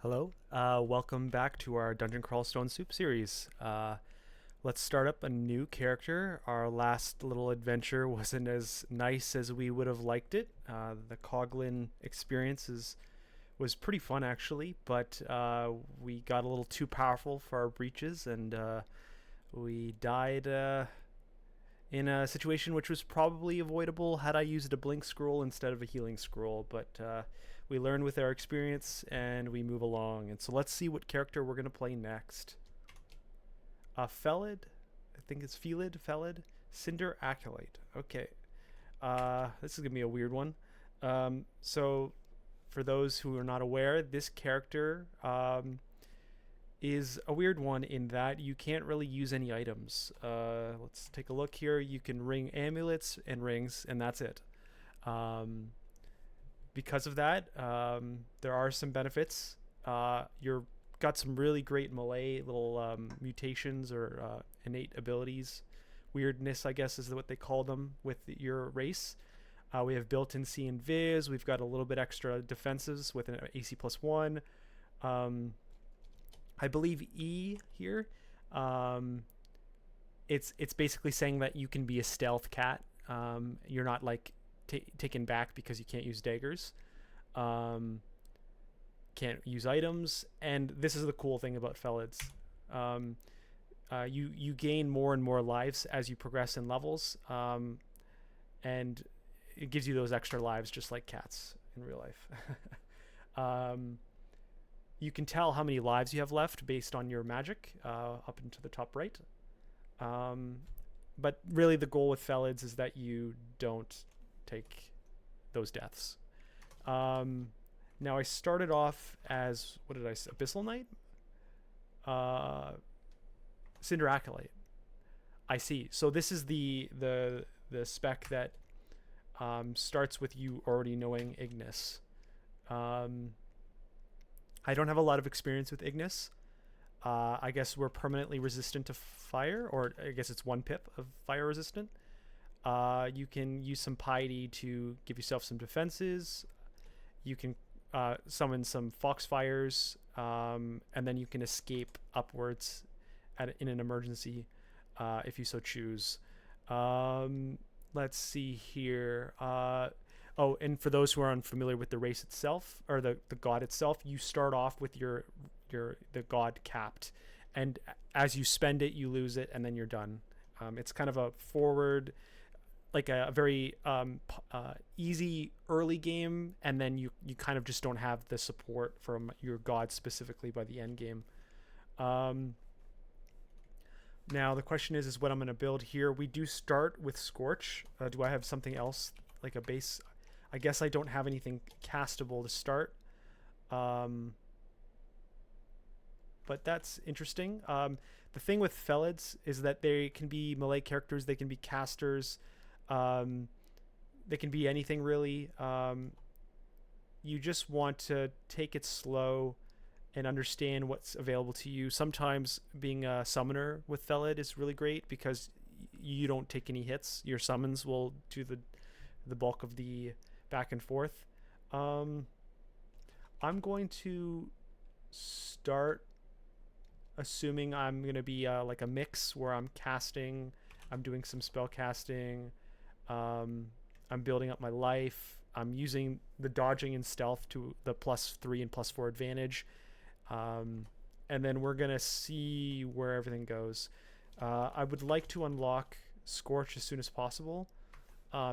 Hello, welcome back to our Dungeon Crawl Stone Soup series. Let's start up a new character. Our last little adventure wasn't as nice as we would have liked it. The Coglin was pretty fun actually, but we got a little too powerful for our breaches, and we died in a situation which was probably avoidable had I used a blink scroll instead of a healing scroll. But we learn with our experience and we move along. And so let's see what character we're going to play next. Felid, I think it's Felid, Cinder, Acolyte. Okay, this is going to be a weird one. So for those who are not aware, this character is a weird one in that you can't really use any items. Let's take a look here. You can ring amulets and rings, and that's it. Because of that, there are some benefits. You're got some really great melee little mutations or innate abilities. Weirdness, I guess, is what they call them with your race. We have built-in C and Viz. We've got a little bit extra defenses with an AC +1. I believe E here. It's basically saying that you can be a stealth cat. You're not like taken back because you can't use daggers. Can't use items, and this is the cool thing about Felids. You gain more and more lives as you progress in levels, and it gives you those extra lives just like cats in real life. You can tell how many lives you have left based on your magic up into the top right. But really the goal with Felids is that you don't take those deaths. Now I started off as, what did I say? Abyssal Knight? Cinder Acolyte. I see. So this is the spec that starts with you already knowing Ignis. I don't have a lot of experience with Ignis. I guess we're permanently resistant to fire, or I guess it's 1 pip of fire resistant. You can use some piety to give yourself some defenses. You can summon some foxfires, and then you can escape upwards in an emergency if you so choose. Let's see here. Oh, and for those who are unfamiliar with the race itself, or the god itself, you start off with the god capped, and as you spend it, you lose it, and then you're done. It's kind of a forward, like a very easy early game, and then you kind of just don't have the support from your god specifically by the end game. Now the question is what I'm going to build here. We do start with Scorch. Do I have something else like a base? I guess I don't have anything castable to start. But that's interesting. The thing with Felids is that they can be melee characters. They can be casters. They can be anything really. You just want to take it slow and understand what's available to you. Sometimes being a summoner with Felid is really great because you don't take any hits. Your summons will do the bulk of the back and forth. I'm going to start assuming I'm going to be like a mix where I'm doing some spell casting, I'm building up my life, I'm using the dodging and stealth to the +3 and +4 advantage, and then we're going to see where everything goes. I would like to unlock Scorch as soon as possible,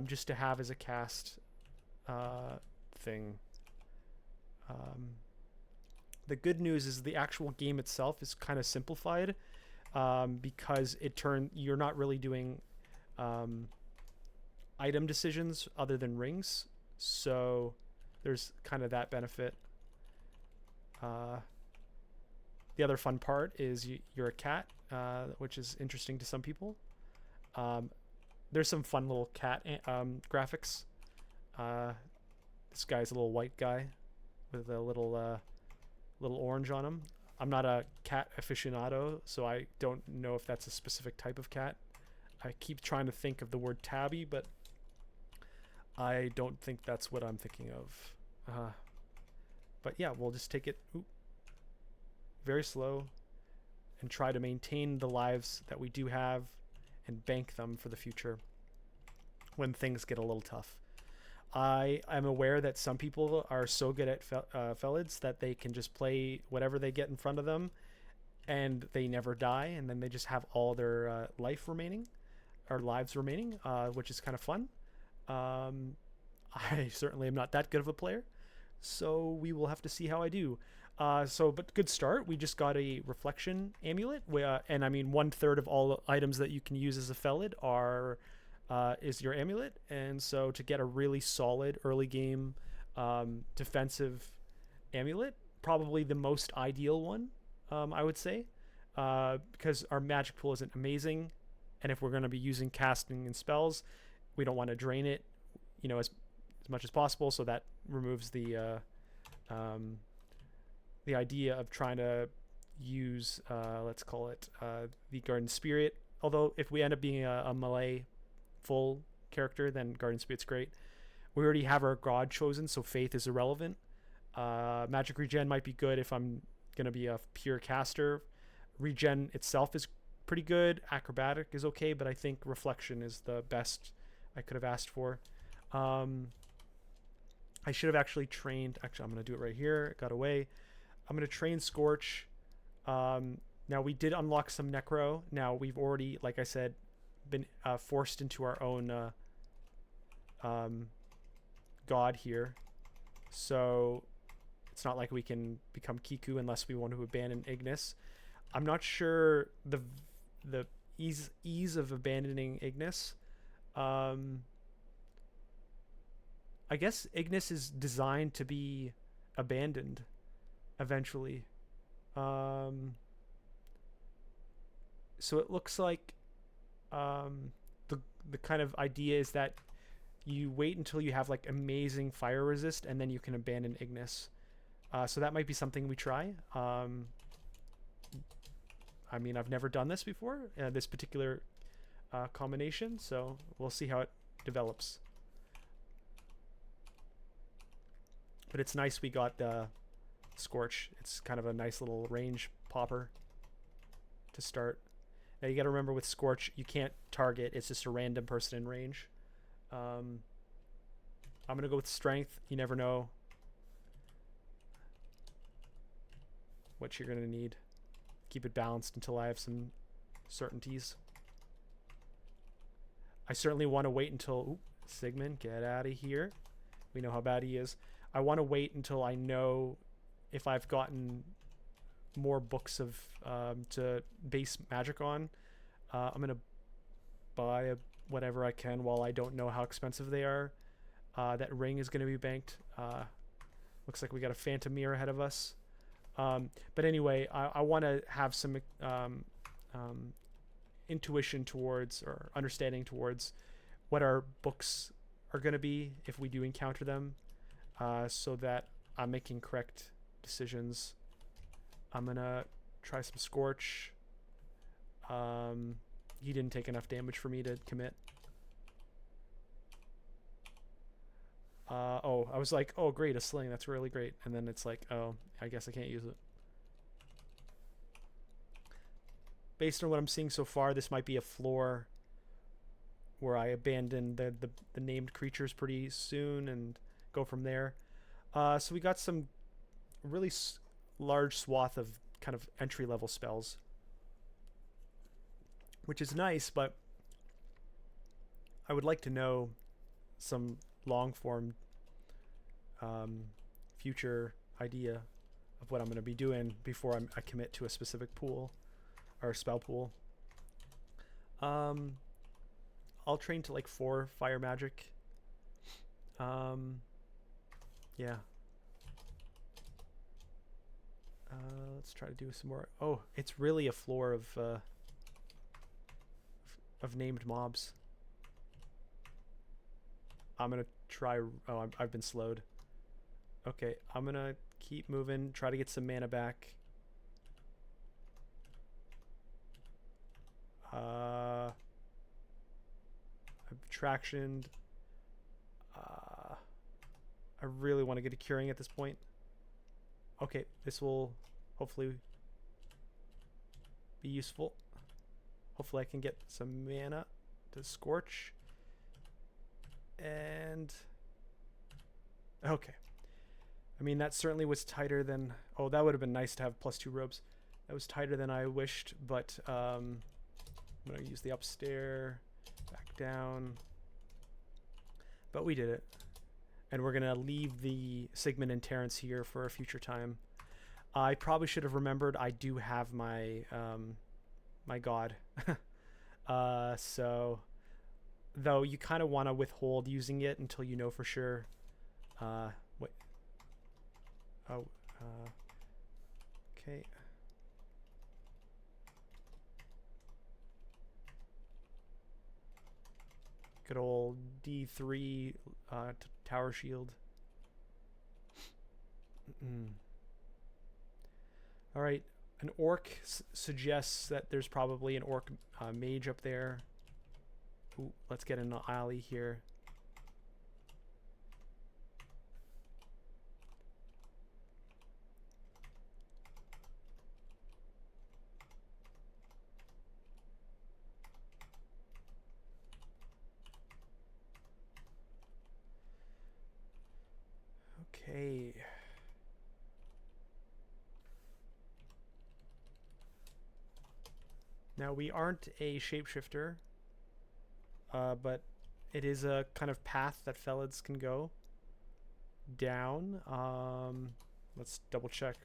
just to have as a cast thing. The good news is the actual game itself is kind of simplified, because you're not really doing item decisions other than rings, so there's kind of that benefit. The other fun part is you're a cat, which is interesting to some people. There's some fun little cat graphics. This guy's a little white guy with a little orange on him. I'm not a cat aficionado, so I don't know if that's a specific type of cat. I keep trying to think of the word tabby, but I don't think that's what I'm thinking of. But yeah, we'll just take it. Oop, very slow, and try to maintain the lives that we do have and bank them for the future when things get a little tough. I am aware that some people are so good at Felids that they can just play whatever they get in front of them and they never die, and then they just have all their lives remaining, which is kind of fun. I certainly am not that good of a player, so we will have to see how I do. But good start. We just got a reflection amulet, and I mean 1/3 of all items that you can use as a Felid is your amulet, and so to get a really solid early game defensive amulet, probably the most ideal one, I would say, because our magic pool isn't amazing, and if we're going to be using casting and spells, we don't want to drain it, as much as possible. So that removes the idea of trying to use, let's call it, the Garden Spirit. Although if we end up being a melee full character, then Garden Spirit's great. We already have our god chosen, so Faith is irrelevant. Magic Regen might be good if I'm going to be a pure caster. Regen itself is pretty good. Acrobatic is okay, but I think Reflection is the best I could have asked for. I should have actually trained. Actually, I'm going to do it right here. It got away. I'm going to train Scorch. Now, we did unlock some Necro. Now, we've already, like I said, been forced into our own god here. So it's not like we can become Kiku unless we want to abandon Ignis. I'm not sure the ease of abandoning Ignis. I guess Ignis is designed to be abandoned eventually. So it looks like the kind of idea is that you wait until you have like amazing fire resist, and then you can abandon Ignis. So that might be something we try. I mean, I've never done this before, this particular combination, so we'll see how it develops. But it's nice we got the Scorch. It's kind of a nice little range popper to start. Now you got to remember with Scorch, you can't target. It's just a random person in range. I'm going to go with Strength. You never know what you're going to need. Keep it balanced until I have some certainties. I certainly want to wait until... Ooh, Sigmund, get out of here. We know how bad he is. I want to wait until I know if I've gotten more books of to base magic on. I'm going to buy whatever I can while I don't know how expensive they are. That ring is going to be banked. Looks like we got a Phantom Mirror ahead of us. But anyway, I want to have some intuition towards, or understanding towards, what our books are going to be if we do encounter them, so that I'm making correct decisions. I'm going to try some Scorch. He didn't take enough damage for me to commit. Oh, I was like, oh great, a sling, that's really great. And then it's like, oh, I guess I can't use it. Based on what I'm seeing so far, this might be a floor where I abandon the named creatures pretty soon and go from there. So we got some really large swath of kind of entry-level spells, which is nice, but I would like to know some long-form future idea of what I'm going to be doing before I commit to a specific pool or spell pool. I'll train to like 4 fire magic. Yeah. Let's try to do some more. Oh, it's really a floor of named mobs. I'm gonna try. Oh, I've been slowed. Okay, I'm gonna keep moving. Try to get some mana back. I've tractioned. I really want to get a curing at this point. Okay, this will hopefully be useful. Hopefully I can get some mana to scorch. And okay. I mean, that certainly was tighter than... Oh, that would have been nice to have +2 robes. That was tighter than I wished, but I'm going to use the upstairs, back down. But we did it. And we're going to leave the Sigmund and Terrence here for a future time. I probably should have remembered I do have my my god. So, though you kind of want to withhold using it until you know for sure. Wait. Oh, okay. Good old D3 tower shield. All right, an orc suggests that there's probably an orc mage up there. Ooh, let's get in the alley here. Okay. Now we aren't a shapeshifter, but it is a kind of path that Felids can go down. Let's double check.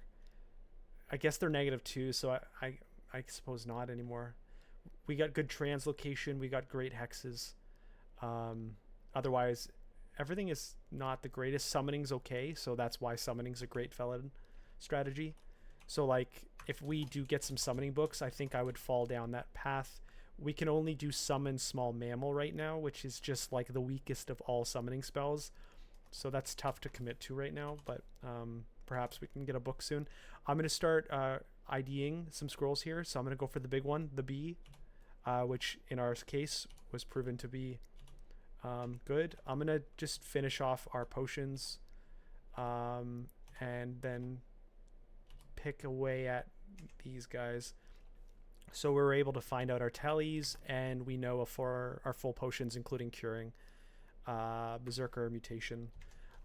I guess they're -2, so I suppose not anymore. We got good translocation. We got great hexes. Otherwise, everything is not the greatest. Summoning's okay, so that's why summoning's a great Felid strategy. So like, if we do get some summoning books, I think I would fall down that path. We can only do summon small mammal right now, which is just like the weakest of all summoning spells. So that's tough to commit to right now, but perhaps we can get a book soon. I'm going to start IDing some scrolls here. So I'm going to go for the big one, the B, which in our case was proven to be good. I'm going to just finish off our potions and then pick away at these guys. So we're able to find out our tallies, and we know for our full potions, including curing, Berserker mutation.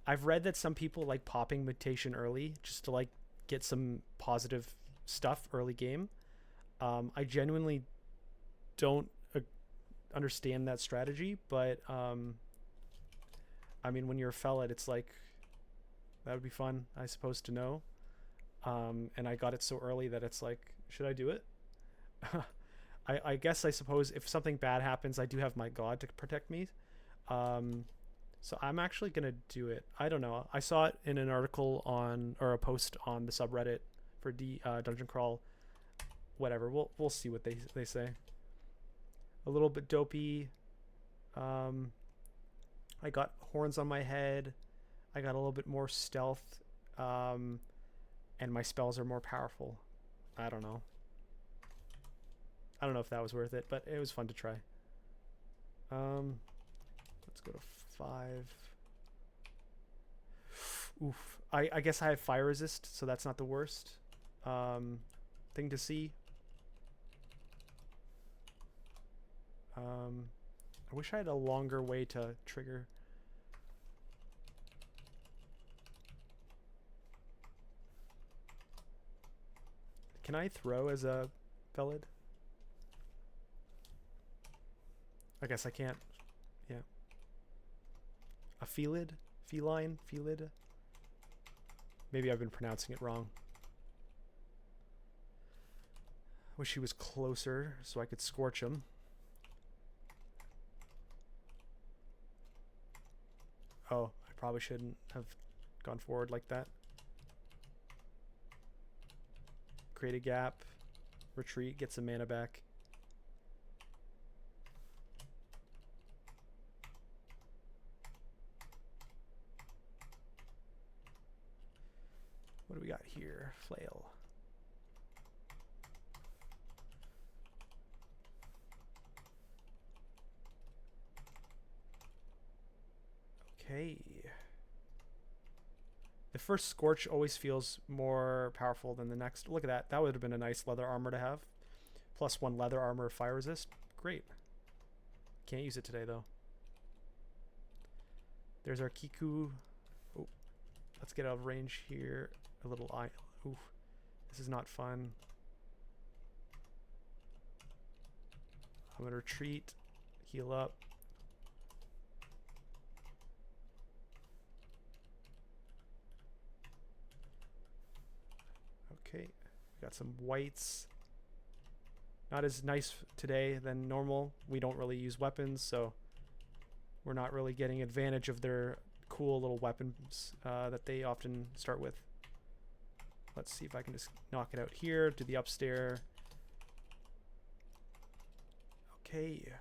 I've read that some people like popping mutation early just to like get some positive stuff early game. I genuinely don't understand that strategy, but I mean, when you're a Fel-lid, it's like that would be fun, I suppose, to know. And I got it so early that it's like, should I do it? I guess, I suppose, if something bad happens, I do have my god to protect me. So I'm actually gonna do it. I don't know. I saw it in an article or a post on the subreddit for Dungeon Crawl. Whatever. We'll see what they say. A little bit dopey. I got horns on my head. I got a little bit more stealth. And my spells are more powerful. I don't know. I don't know if that was worth it, but it was fun to try. Let's go to 5. Oof. I guess I have fire resist, so that's not the worst thing to see. I wish I had a longer way to trigger. Can I throw as a Felid? I guess I can't. Yeah. A Felid? Feline? Felid? Maybe I've been pronouncing it wrong. Wish he was closer so I could scorch him. Oh, I probably shouldn't have gone forward like that. Create a gap. Retreat. Get some mana back. What do we got here? Flail. Okay. The first Scorch always feels more powerful than the next. Look at that. That would have been a nice leather armor to have. +1 leather armor, fire resist. Great. Can't use it today though. There's our Kiku. Oh, let's get out of range here. A little eye. Oof, this is not fun. I'm gonna retreat, heal up. Okay, got some whites. Not as nice today than normal. We don't really use weapons, so we're not really getting advantage of their cool little weapons that they often start with. Let's see if I can just knock it out here. Do the upstair. Okay.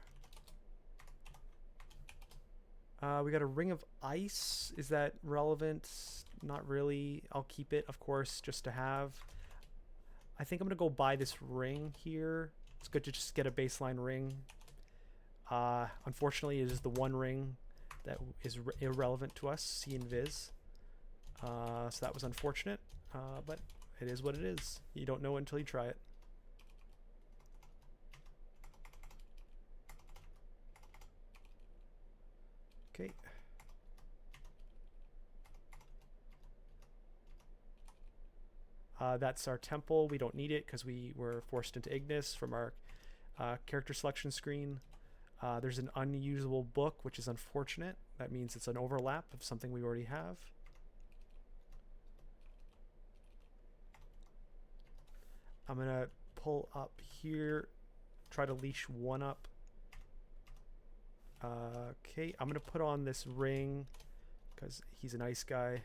We got a ring of ice. Is that relevant? Not really. I'll keep it, of course, just to have. I think I'm gonna go buy this ring here. It's good to just get a baseline ring. Unfortunately, it is the one ring that is irrelevant to us, see and Viz. So that was unfortunate, but it is what it is. You don't know until you try it. Okay. That's our temple. We don't need it because we were forced into Ignis from our character selection screen. There's an unusable book, which is unfortunate. That means it's an overlap of something we already have. I'm going to pull up here, try to leash one up. Okay, I'm going to put on this ring because he's a nice guy.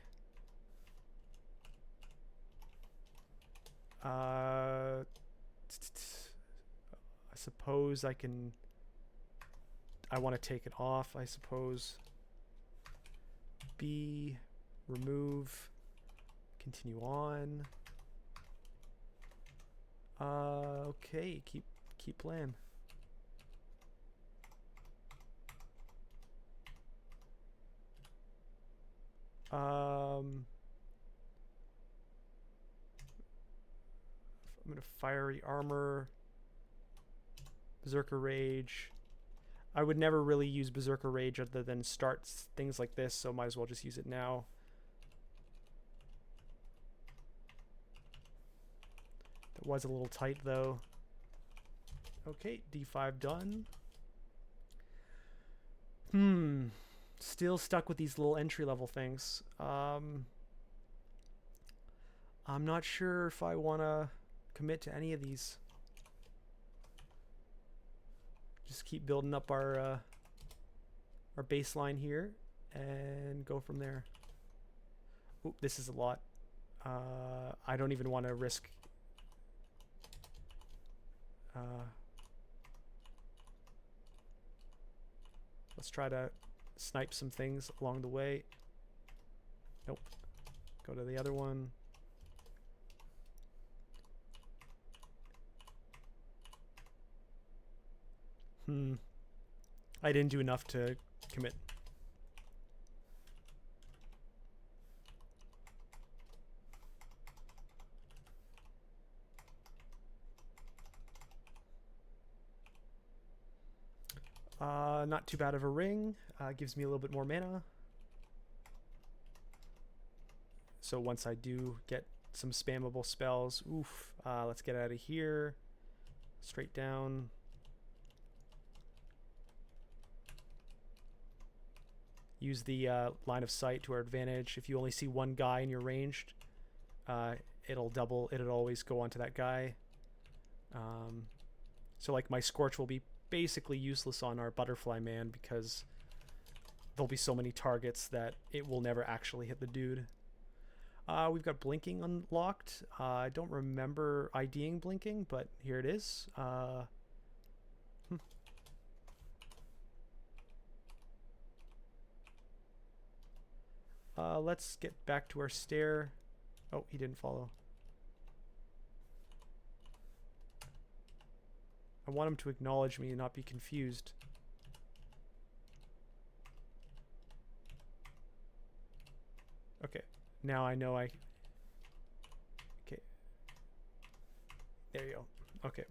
I suppose I can... I want to take it off, I suppose. B, remove, continue on. Okay, keep playing. I'm gonna fiery armor, berserker rage. I would never really use berserker rage other than start things like this, so might as well just use it now. That was a little tight though. Okay, D5 done. Still stuck with these little entry level things. I'm not sure if I want to commit to any of these. Just keep building up our baseline here and go from there. Oop, this is a lot. I don't even want to risk. Let's try to snipe some things along the way. Nope. Go to the other one. I didn't do enough to commit. Not too bad of a ring. Gives me a little bit more mana. So once I do get some spammable spells, oof. Let's get out of here. Straight down. Use the line of sight to our advantage. If you only see one guy in your range, it'll always go onto that guy. So like my Scorch will be basically useless on our Butterfly Man because there'll be so many targets that it will never actually hit the dude. We've got Blinking unlocked. I don't remember IDing Blinking, but here it is. Let's get back to our stair. Oh, he didn't follow. I want him to acknowledge me and not be confused. Okay, now I know I... Okay. There you go. Okay,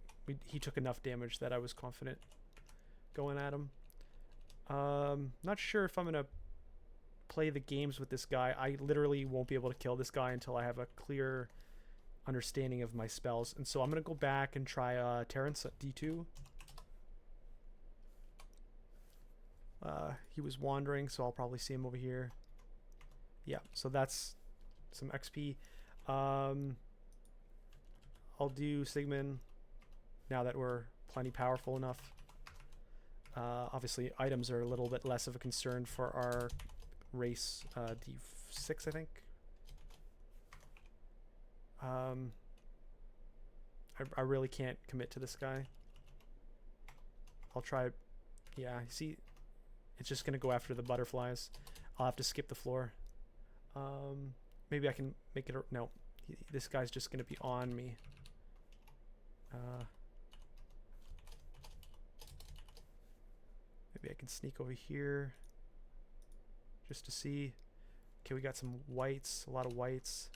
he took enough damage that I was confident going at him. Not sure if I'm gonna play the games with this guy. I literally won't be able to kill this guy until I have a clear understanding of my spells. And so I'm gonna go back and try Terrence at D2. He was wandering, so I'll probably see him over here. Yeah, so that's some XP. I'll do Sigmund now that we're plenty powerful enough. Obviously, items are a little bit less of a concern for our race. D6, I think. I really can't commit to this guy. I'll try. Yeah, see, it's just gonna go after the butterflies. I'll have to skip the floor. Maybe I can make it. No, this guy's just gonna be on me. Maybe I can sneak over here just to see. Okay, we got some whites, a lot of whites.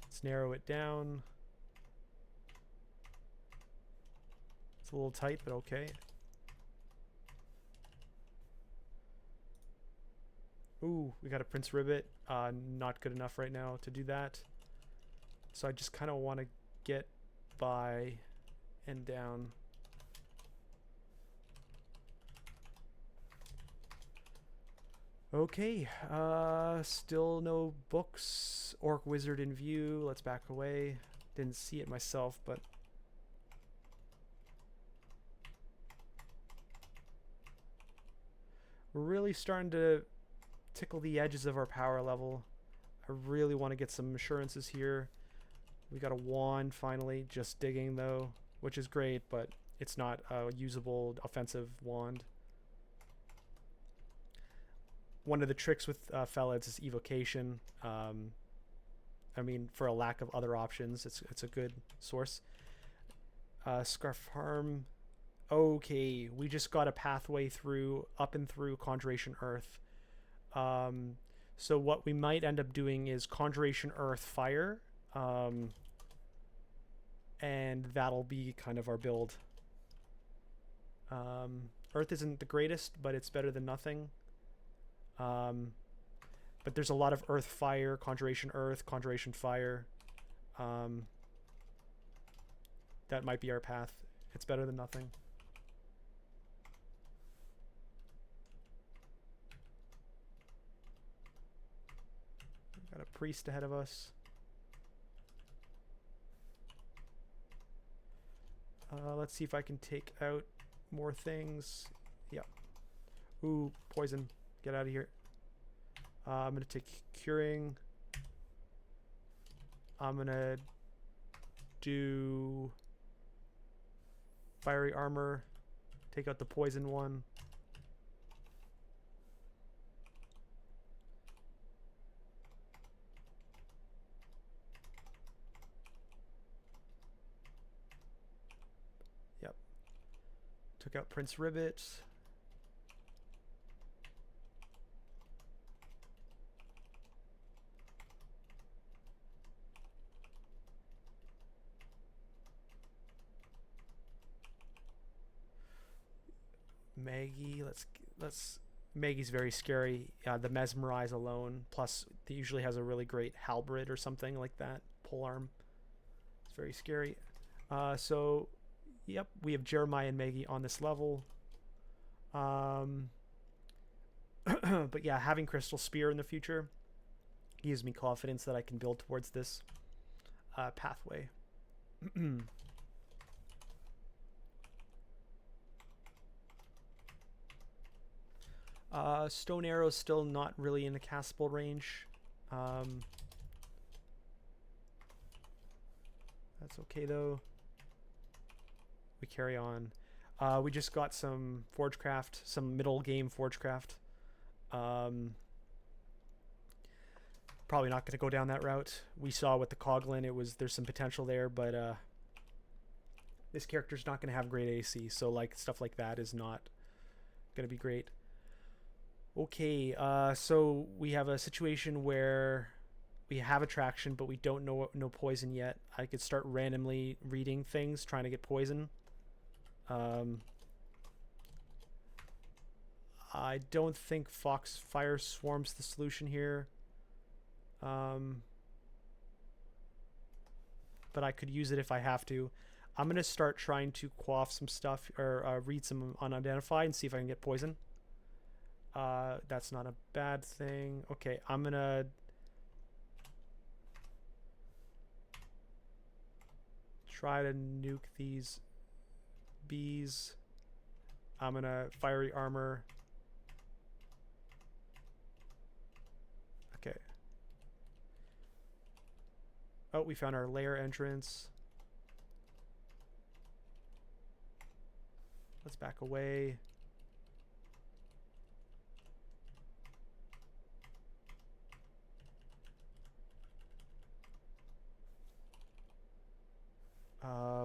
Let's narrow it down. It's a little tight, but okay. Ooh, we got a Prince Ribbit. Not good enough right now to do that. So I just kind of want to get by and down. Okay, still no books. Orc Wizard in view. Let's back away. Didn't see it myself, but we're really starting to tickle the edges of our power level. I really want to get some assurances here. We got a wand finally, just digging though, which is great, but it's not a usable offensive wand. One of the tricks with Felids is evocation. I mean, for a lack of other options, it's a good source. Scarf Harm. Okay, we just got a pathway through, up and through Conjuration Earth. So what we might end up doing is Conjuration Earth Fire. And that'll be kind of our build. Earth isn't the greatest, but it's better than nothing. But there's a lot of Earth Fire, Conjuration Earth, Conjuration Fire. That might be our path. It's better than nothing. Got a priest ahead of us. Let's see if I can take out more things. Yeah. Ooh, poison. Get out of here. I'm going to take curing. I'm going to do fiery armor. Take out the poison one. Yep. Took out Prince Ribbit. Maggie, let's Maggie's very scary. The mesmerize alone, plus it usually has a really great halberd or something like that, polearm. It's very scary. So yep, we have Jeremiah and Maggie on this level. But yeah, having Crystal Spear in the future gives me confidence that I can build towards this pathway. Stone Arrow is still not really in the castable range. That's okay though. We carry on. We just got some Forgecraft, some middle game Forgecraft. Probably not going to go down that route. We saw with the Coglin, there's some potential there, but this character's not going to have great AC, so like stuff like that is not gonna be great. Okay, so we have a situation where we have attraction, but we don't know no poison yet. I could start randomly reading things, trying to get poison. I don't think Foxfire Swarm's the solution here. But I could use it if I have to. I'm going to start trying to quaff some stuff or read some unidentified and see if I can get poison. That's not a bad thing. Okay, I'm going to try to nuke these bees. I'm going to fiery armor. Okay. Oh, we found our lair entrance. Let's back away.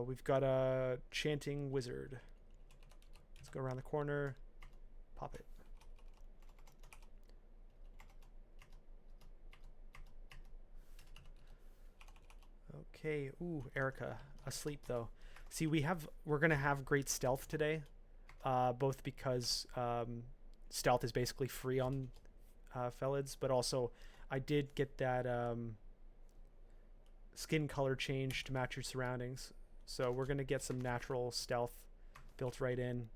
We've got a chanting wizard. Let's go around the corner. Pop it. Okay. Ooh, Erica. Asleep, though. See, we're going to have great stealth today. Both because stealth is basically free on Felids, but also I did get that skin color change to match your surroundings. So we're going to get some natural stealth built right in.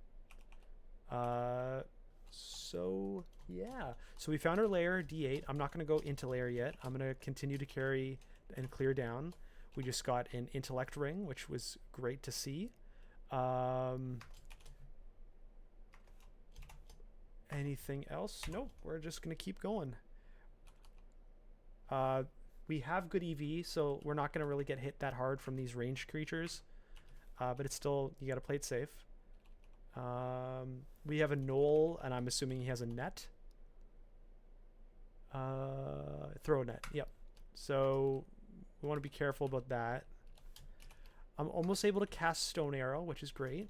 So yeah. So we found our lair, D8. I'm not going to go into lair yet. I'm going to continue to carry and clear down. We just got an intellect ring, which was great to see. Anything else? Nope. We're just going to keep going. We have good EV, so we're not going to really get hit that hard from these ranged creatures. But it's still, you got to play it safe. We have a knoll, and I'm assuming he has a net. Throw a net. Yep. So we want to be careful about that. I'm almost able to cast Stone Arrow, which is great.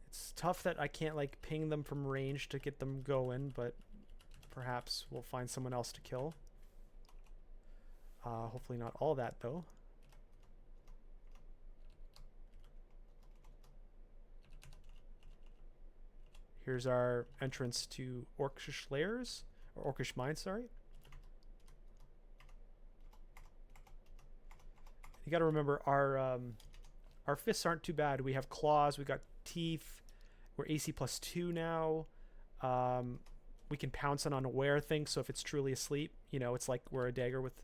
It's tough that I can't like ping them from range to get them going, but perhaps we'll find someone else to kill. Hopefully not all that though. Here's our entrance to Orcish Lairs, or Orcish Mines, sorry. You got to remember our fists aren't too bad. We have claws, we got teeth. We're AC +2 now. We can pounce on unaware things, so if it's truly asleep, you know, it's like we're a dagger with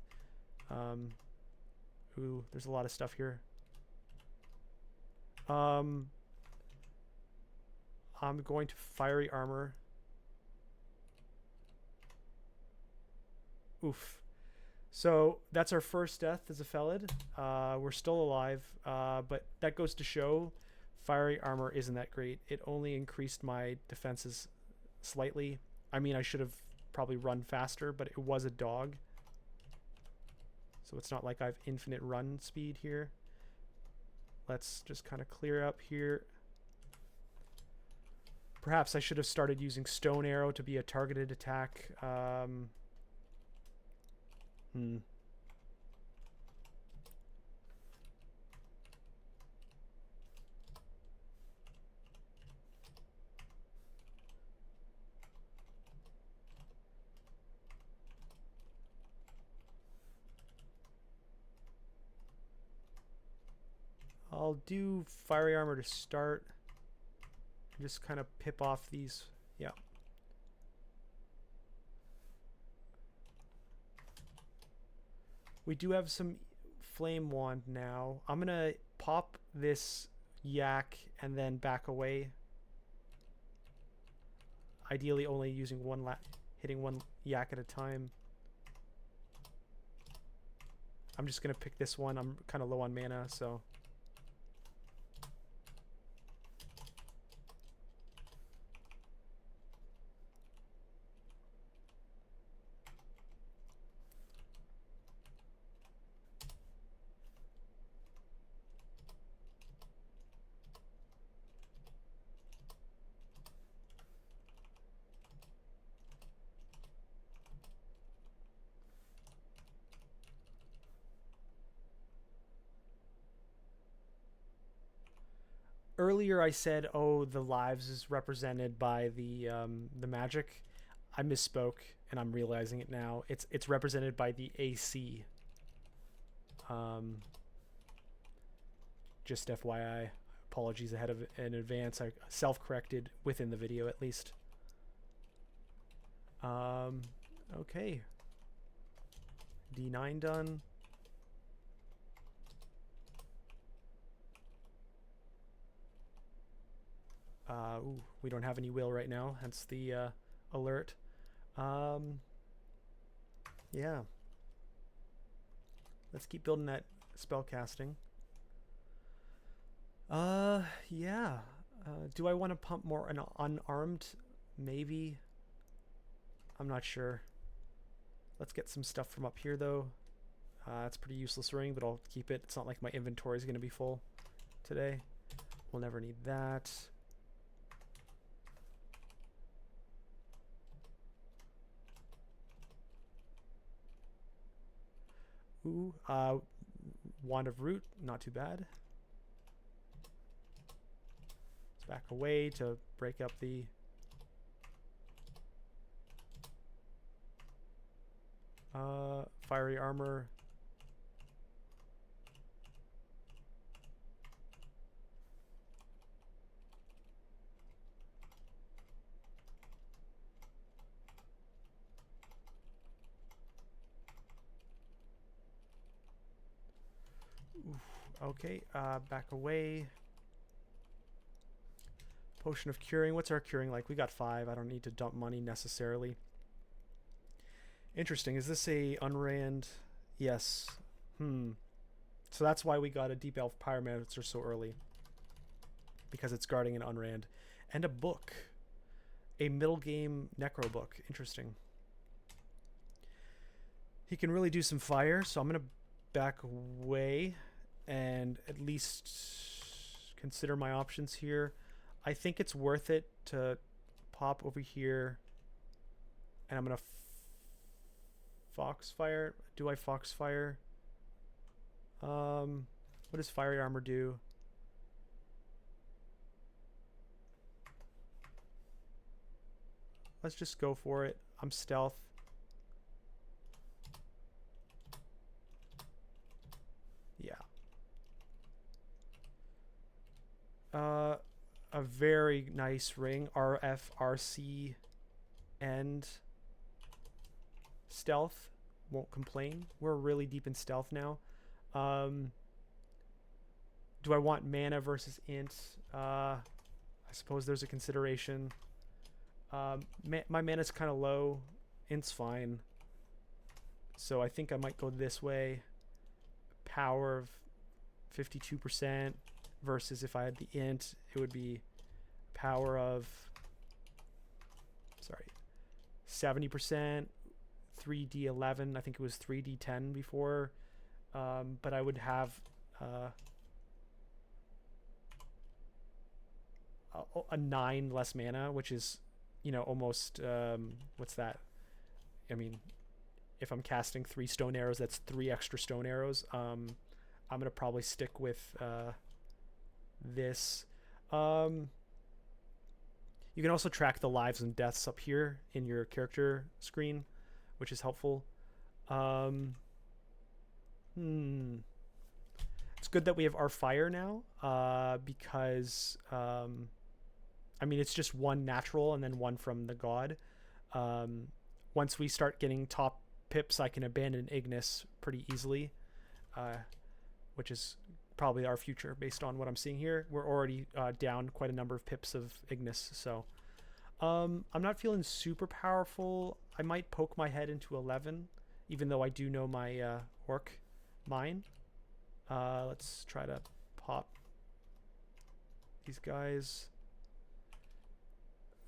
ooh, there's a lot of stuff here. I'm going to fiery armor. Oof. So that's our first death as a Felid. We're still alive, but that goes to show fiery armor isn't that great. It only increased my defenses slightly. I mean, I should have probably run faster, but it was a dog. So it's not like I have infinite run speed here. Let's just kind of clear up here. Perhaps I should have started using Stone Arrow to be a targeted attack. I'll do fiery armor to start. Just kind of pip off these. Yeah. We do have some flame wand now. I'm gonna pop this yak and then back away. Ideally only using hitting one yak at a time. I'm just gonna pick this one. I'm kind of low on mana, so. Earlier I said, oh, the lives is represented by the magic. I misspoke, and I'm realizing it now. It's represented by the AC. Just FYI, apologies ahead of in advance. I self-corrected within the video at least. Okay. D9 done. Ooh, we don't have any will right now, hence the alert. Yeah. Let's keep building that spell casting. Yeah. Do I want to pump more an unarmed? Maybe. I'm not sure. Let's get some stuff from up here, though. It's pretty useless ring, but I'll keep it. It's not like my inventory is going to be full today. We'll never need that. Ooh, Wand of Root, not too bad. Let's back away to break up the... fiery armor. Oof, okay, back away. Potion of Curing. What's our curing like? We got 5. I don't need to dump money necessarily. Interesting. Is this a unrand? Yes. So that's why we got a Deep Elf Pyromancer so early. Because it's guarding an unrand. And a book. A middle game Necro book. Interesting. He can really do some fire, so I'm going to back away and at least consider my options here. I think it's worth it to pop over here, and I'm going to Foxfire. Do I Foxfire? What does Fiery Armor do? Let's just go for it. I'm stealth. Yeah. A very nice ring. RFRC and stealth. Won't complain. We're really deep in stealth now. Do I want mana versus int? I suppose there's a consideration. My mana's kind of low. Int's fine. So I think I might go this way. Power of 52% versus if I had the int, it would be power of 70%, 3D11. I think it was 3D10 before, but I would have a 9 less mana, which is, you know, almost what's that? I mean, if I'm casting 3 stone arrows, that's 3 extra stone arrows. I'm gonna probably stick with this. You can also track the lives and deaths up here in your character screen, which is helpful. It's good that we have our fire now, because I mean, it's just 1 natural and then 1 from the god. Once we start getting top pips, I can abandon Ignis pretty easily, which is probably our future based on what I'm seeing here. We're already down quite a number of pips of Ignis, so I'm not feeling super powerful. I might poke my head into 11, even though I do know my orc mine. Let's try to pop these guys.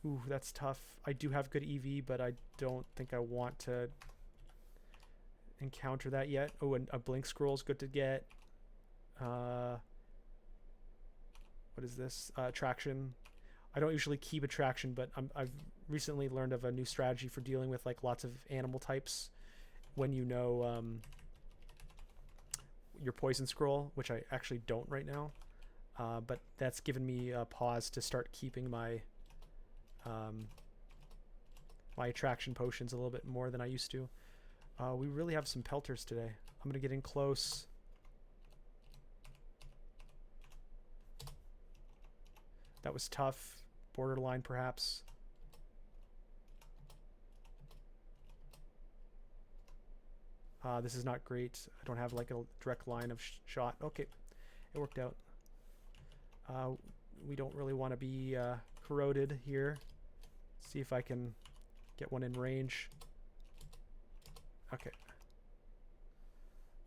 Ooh, that's tough. I do have good EV, but I don't think I want to encounter that yet. Oh, and a blink scroll is good to get. What is this? Attraction. I don't usually keep attraction, but I've recently learned of a new strategy for dealing with like lots of animal types when you know your poison scroll, which I actually don't right now. but that's given me a pause to start keeping my my attraction potions a little bit more than I used to. We really have some pelters today. I'm gonna get in close. That was tough. Borderline, perhaps. This is not great. I don't have like a direct line of shot. Okay, it worked out. We don't really want to be corroded here. See if I can get one in range. Okay.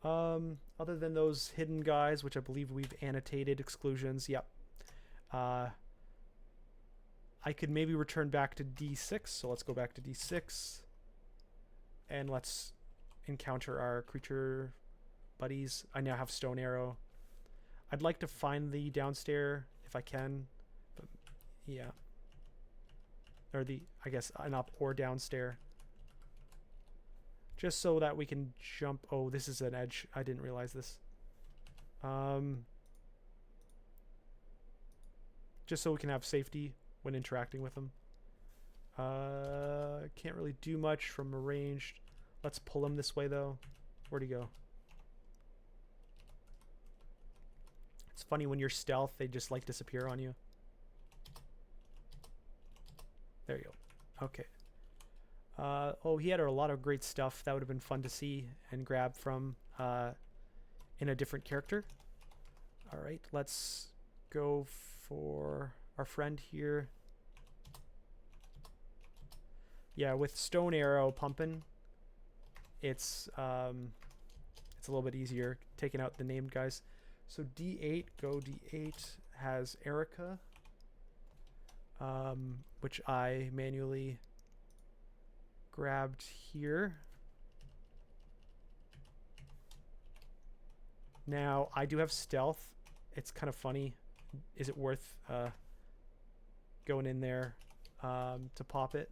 Other than those hidden guys, which I believe we've annotated exclusions, yep. I could maybe return back to D6, so let's go back to D6. And let's encounter our creature buddies. I now have Stone Arrow. I'd like to find the downstair if I can, but yeah. Or the, I guess, an up or downstair. Just so that we can jump. Oh, this is an edge. I didn't realize this. Just so we can have safety when interacting with them. Can't really do much from a ranged. Let's pull him this way, though. Where'd he go? It's funny when you're stealth, they just like disappear on you. There you go. Okay. Oh, he had a lot of great stuff. That would have been fun to see and grab from in a different character. All right, let's go for our friend here. Yeah, with Stone Arrow pumping, it's a little bit easier taking out the named guys. So D8, go D8 has Erica, which I manually grabbed here. Now I do have stealth. It's kind of funny. Is it worth going in there to pop it?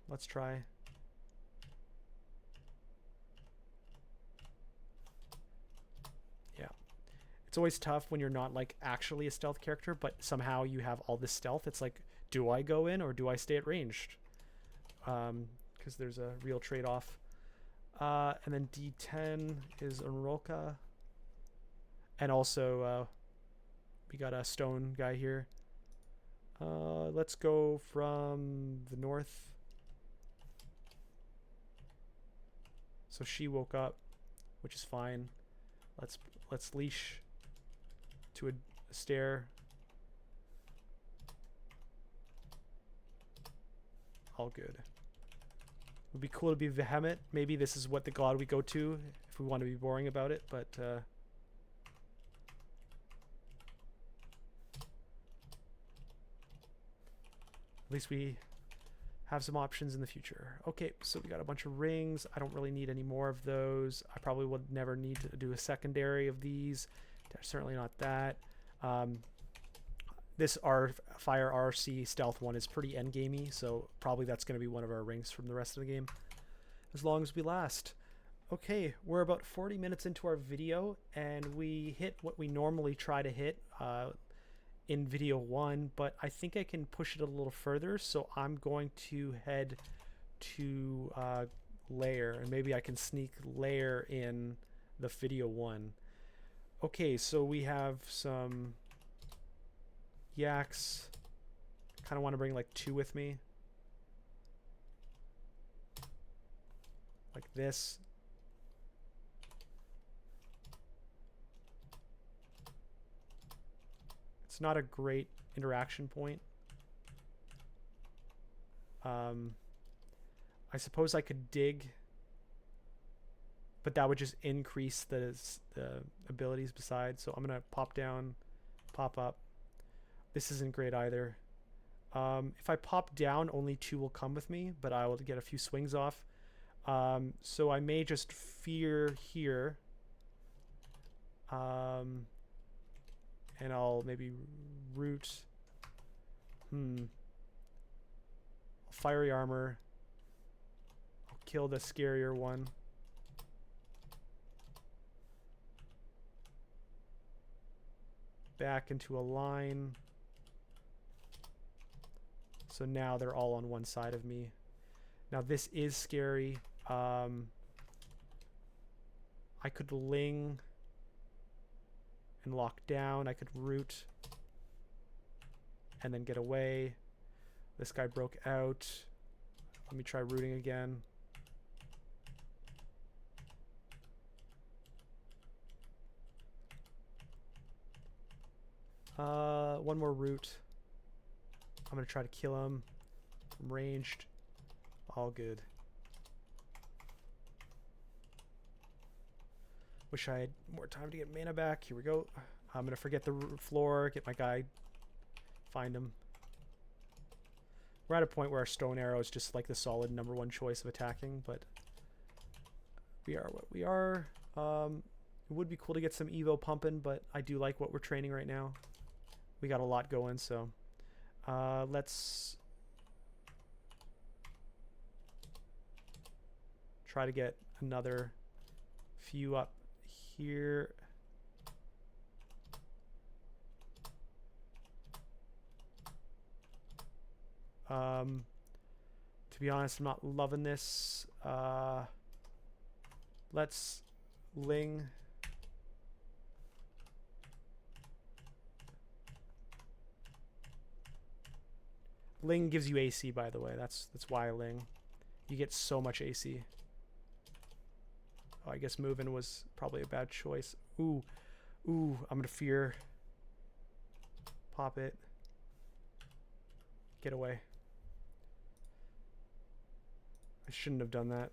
Let's try. Yeah. It's always tough when you're not like actually a stealth character, but somehow you have all this stealth. It's like, do I go in or do I stay at ranged? Because there's a real trade-off. And then D10 is Unrolka. And also, we got a stone guy here. Let's go from the north. So she woke up, which is fine. Let's leash to a stair. All good. Would be cool to be Vehement. Maybe this is what the god we go to if we want to be boring about it, but at least we have some options in the future. Okay, so we got a bunch of rings. I don't really need any more of those. I probably would never need to do a secondary of these. Certainly not that. This Fire RC Stealth one is pretty endgamey, so probably that's going to be one of our rings from the rest of the game, as long as we last. Okay, we're about 40 minutes into our video, and we hit what we normally try to hit in video 1, but I think I can push it a little further, so I'm going to head to Lair, and maybe I can sneak Lair in the video 1. Okay, so we have some yaks. Kind of want to bring like 2 with me. Like this. It's not a great interaction point. I suppose I could dig, but that would just increase the abilities besides. So I'm gonna pop down, pop up. This isn't great either. If I pop down, only 2 will come with me, but I will get a few swings off. So I may just fear here. And I'll maybe root. Fiery armor. I'll kill the scarier one. back into a line. So now they're all on one side of me. Now this is scary. I could ling and lock down. I could root and then get away. This guy broke out. Let me try rooting again. One more root. I'm gonna try to kill him from ranged. All good. Wish I had more time to get mana back. Here we go. I'm gonna forget the floor, get my guy, find him. We're at a point where our stone arrow is just like the solid #1 choice of attacking, but we are what we are. It would be cool to get some Evo pumping, but I do like what we're training right now. We got a lot going, so let's try to get another few up here. To be honest, I'm not loving this. Let's ling. Ling gives you AC, by the way. That's why ling. You get so much AC. Oh, I guess moving was probably a bad choice. Ooh, I'm gonna fear. Pop it. Get away. I shouldn't have done that,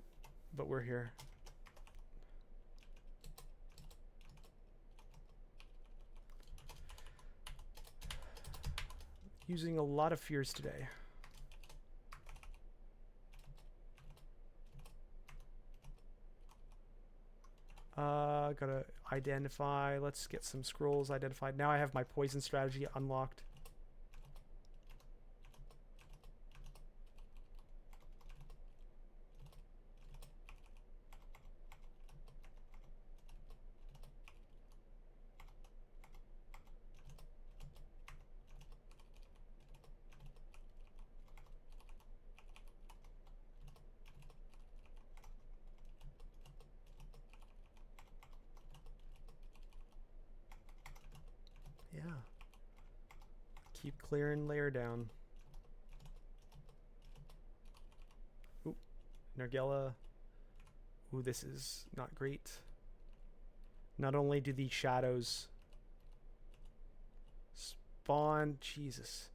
but we're here. Using a lot of fears today. Gotta identify. Let's get some scrolls identified. Now I have my poison strategy unlocked. Keep clearing layer down. Ooh, Nargella. Ooh, this is not great. Not only do these shadows spawn, Jesus,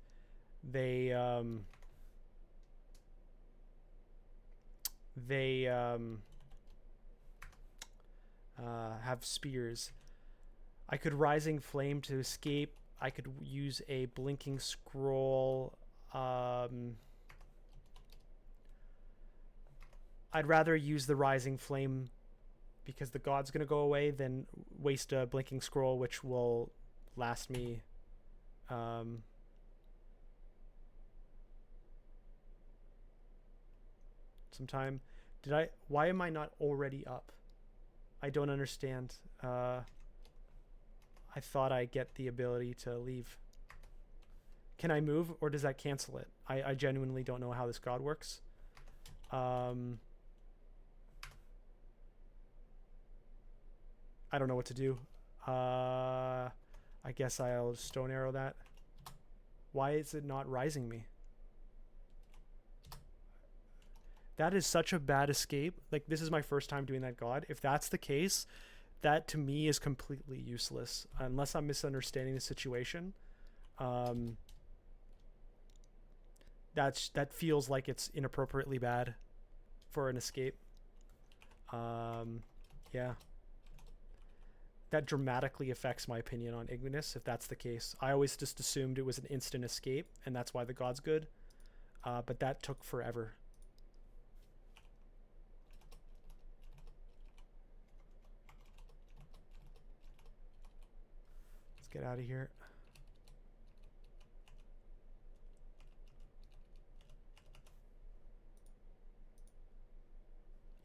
they have spears. I could Rising Flame to escape. I could use a Blinking Scroll. I'd rather use the Rising Flame because the God's going to go away than waste a Blinking Scroll, which will last me some time. Why am I not already up? I don't understand. I thought I get the ability to leave. Can I move, or does that cancel it? I genuinely don't know how this god works. I don't know what to do. I guess I'll stone arrow that. Why is it not rising me? That is such a bad escape. Like, this is my first time doing that god. If that's the case, that to me is completely useless unless I'm misunderstanding the situation. That feels like it's inappropriately bad for an escape. Yeah, that dramatically affects my opinion on Ignis if that's the case. I always just assumed it was an instant escape and that's why the god's good, but that took forever. Get out of here.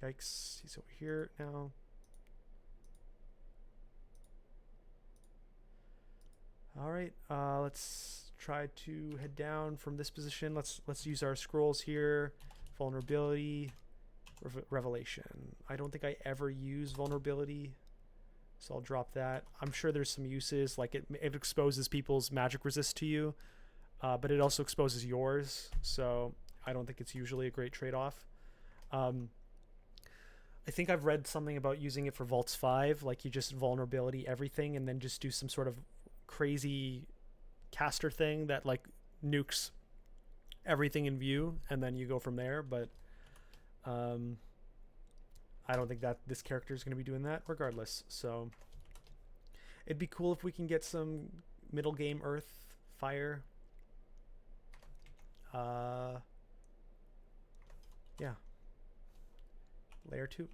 Yikes, he's over here now. All right, let's try to head down from this position. Let's use our scrolls here. Vulnerability, revelation. I don't think I ever use vulnerability, so I'll drop that. I'm sure there's some uses, like it exposes people's magic resist to you, but it also exposes yours, so I don't think it's usually a great trade-off. I think I've read something about using it for Vaults 5, like you just vulnerability everything and then just do some sort of crazy caster thing that like nukes everything in view and then you go from there, but I don't think that this character is going to be doing that regardless. So it'd be cool if we can get some middle game earth fire. Yeah. Layer 2.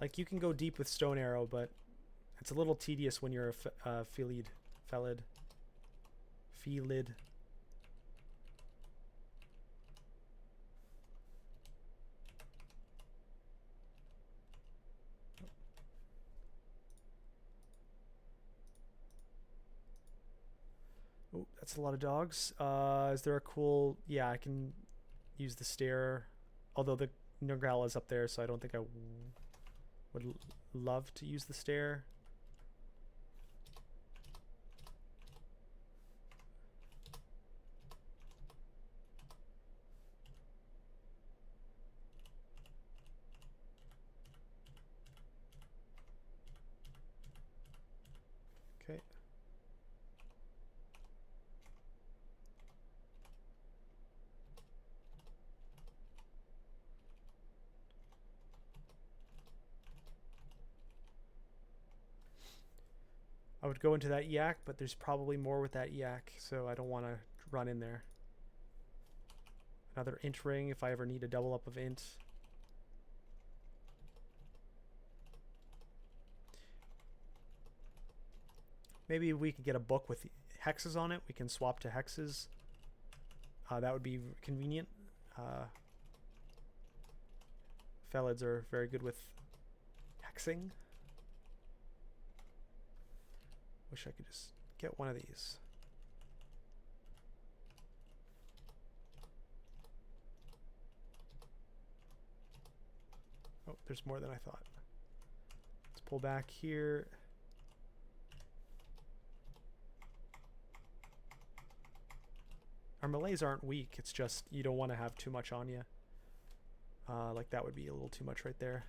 Like you can go deep with Stone Arrow, but it's a little tedious when you're a Felid. Felid. Oh, that's a lot of dogs. Is there a cool... Yeah, I can use the stair. Although the Nergal is up there, so I don't think I would love to use the stair. Okay. I would go into that yak, but there's probably more with that yak, so I don't want to run in there. Another int ring if I ever need a double up of int. Maybe we could get a book with hexes on it. We can swap to hexes. That would be convenient. Felids are very good with hexing. Wish I could just get one of these. Oh, there's more than I thought. Let's pull back here. Our melees aren't weak. It's just you don't want to have too much on you. Like that would be a little too much right there.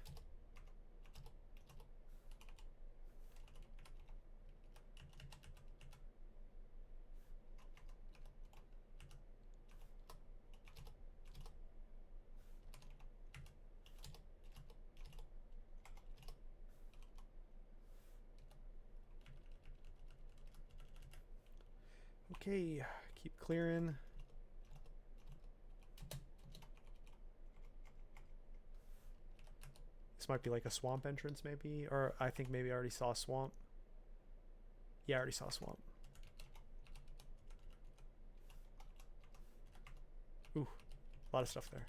Okay, keep clearing. This might be like a swamp entrance maybe, or I think maybe I already saw a swamp. Yeah, I already saw a swamp. Ooh, a lot of stuff there.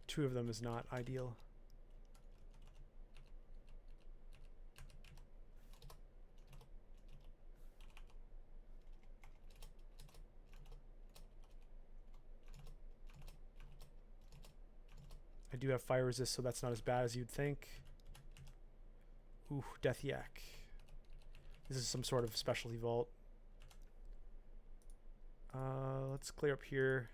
Two of them is not ideal. I do have fire resist, so that's not as bad as you'd think. Ooh, Death Yak. This is some sort of specialty vault. Let's clear up here.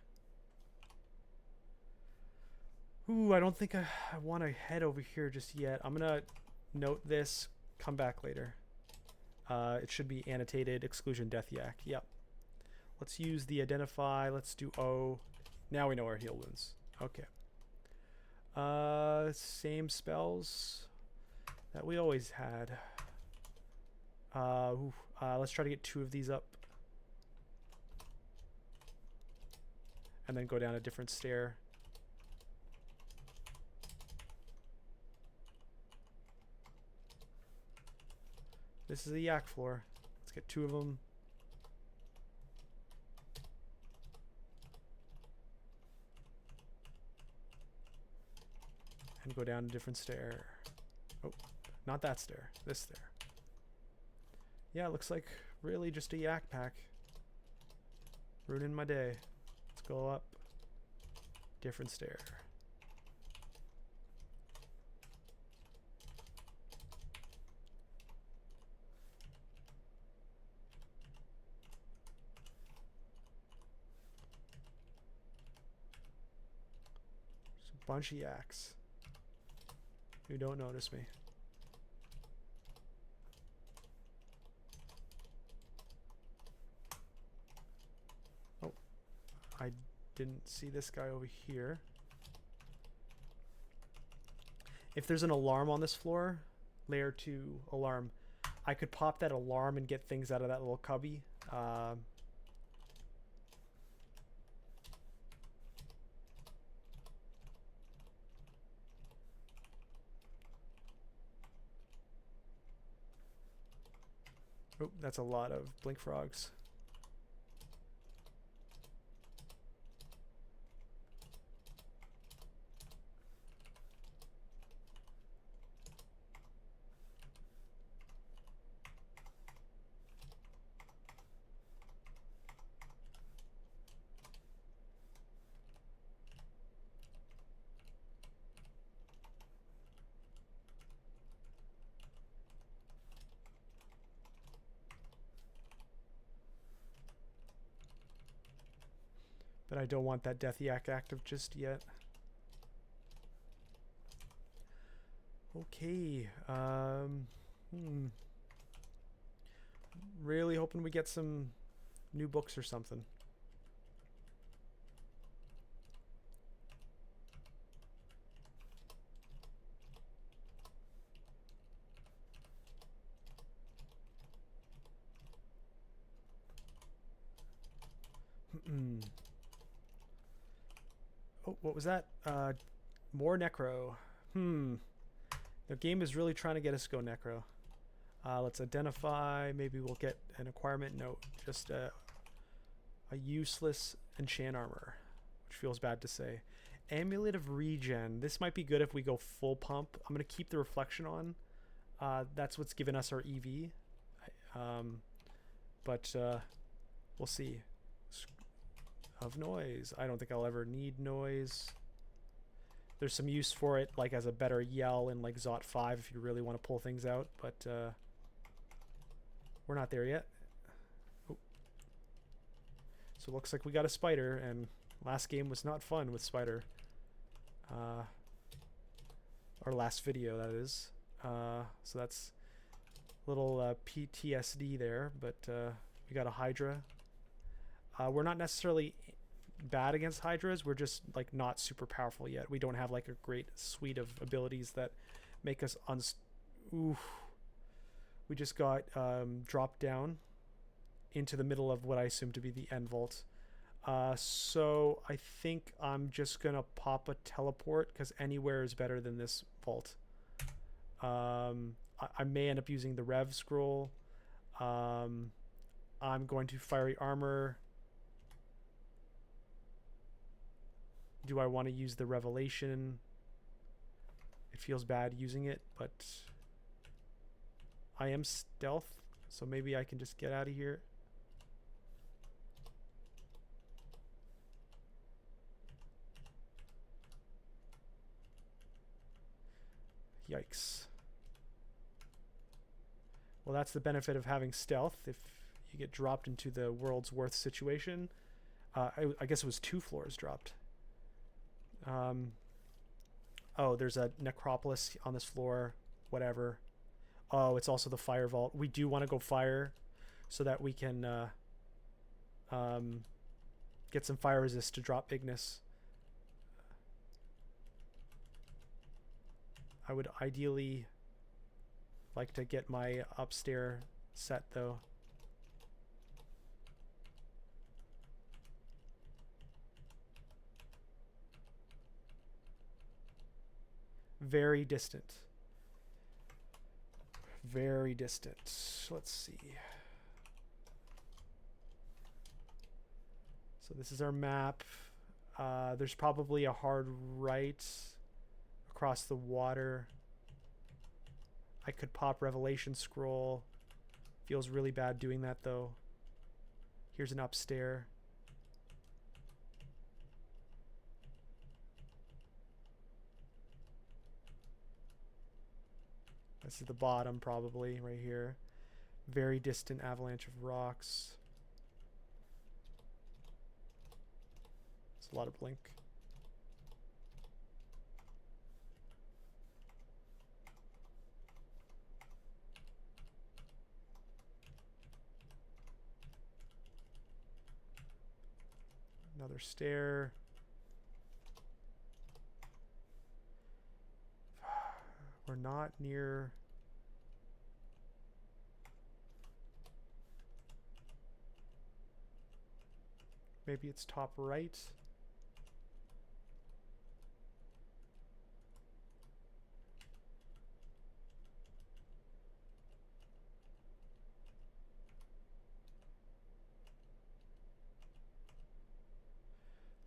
Ooh, I don't think I want to head over here just yet. I'm gonna note this, come back later. It should be annotated, exclusion Death Yak. Yep. Let's use the identify. Let's do O. Now we know our heal wounds. Okay. Same spells that we always had. Let's try to get 2 of these up. And then go down a different stair. This is a yak floor. Let's get 2 of them. And go down a different stair. Oh, not that stair. This stair. Yeah, it looks like really just a yak pack. Ruining my day. Let's go up. Different stair. There's a bunch of yaks who don't notice me. Oh, I didn't see this guy over here. If there's an alarm on this floor, layer 2 alarm, I could pop that alarm and get things out of that little cubby. Oh, that's a lot of blink frogs. But I don't want that Death Yak active just yet. Okay. Really hoping we get some new books or something. Oh, what was that? More Necro. The game is really trying to get us to go Necro. Let's identify. Maybe we'll get an acquirement. No, just a useless enchant armor, which feels bad to say. Amulet of Regen. This might be good if we go full pump. I'm going to keep the reflection on. That's what's given us our EV. But we'll see. Of noise. I don't think I'll ever need noise. There's some use for it, like as a better yell in like Zot 5 if you really want to pull things out, but we're not there yet. Oh. So it looks like we got a spider, and last game was not fun with spider. Our last video, that is. So that's a little PTSD there, but we got a Hydra. We're not necessarily bad against Hydras. We're just like not super powerful yet. We don't have like a great suite of abilities that make us Oof. We just got dropped down into the middle of what I assume to be the end vault. So I think I'm just gonna pop a teleport because anywhere is better than this vault. I may end up using the Rev scroll. I'm going to Fiery Armor. Do I want to use the Revelation? It feels bad using it, but I am stealth, so maybe I can just get out of here. Yikes. Well, that's the benefit of having stealth. If you get dropped into the world's worth situation, I guess it was 2 floors dropped. Oh, there's a necropolis on this floor. Whatever. Oh, it's also the fire vault. We do want to go fire so that we can get some fire resist to drop Ignis. I would ideally like to get my upstairs set though. Very distant. Very distant. Let's see. So this is our map. There's probably a hard right across the water. I could pop Revelation Scroll. Feels really bad doing that though. Here's an upstairs. This is the bottom probably right here. Very distant avalanche of rocks. It's a lot of blink. Another stair. We're not near. Maybe it's top right.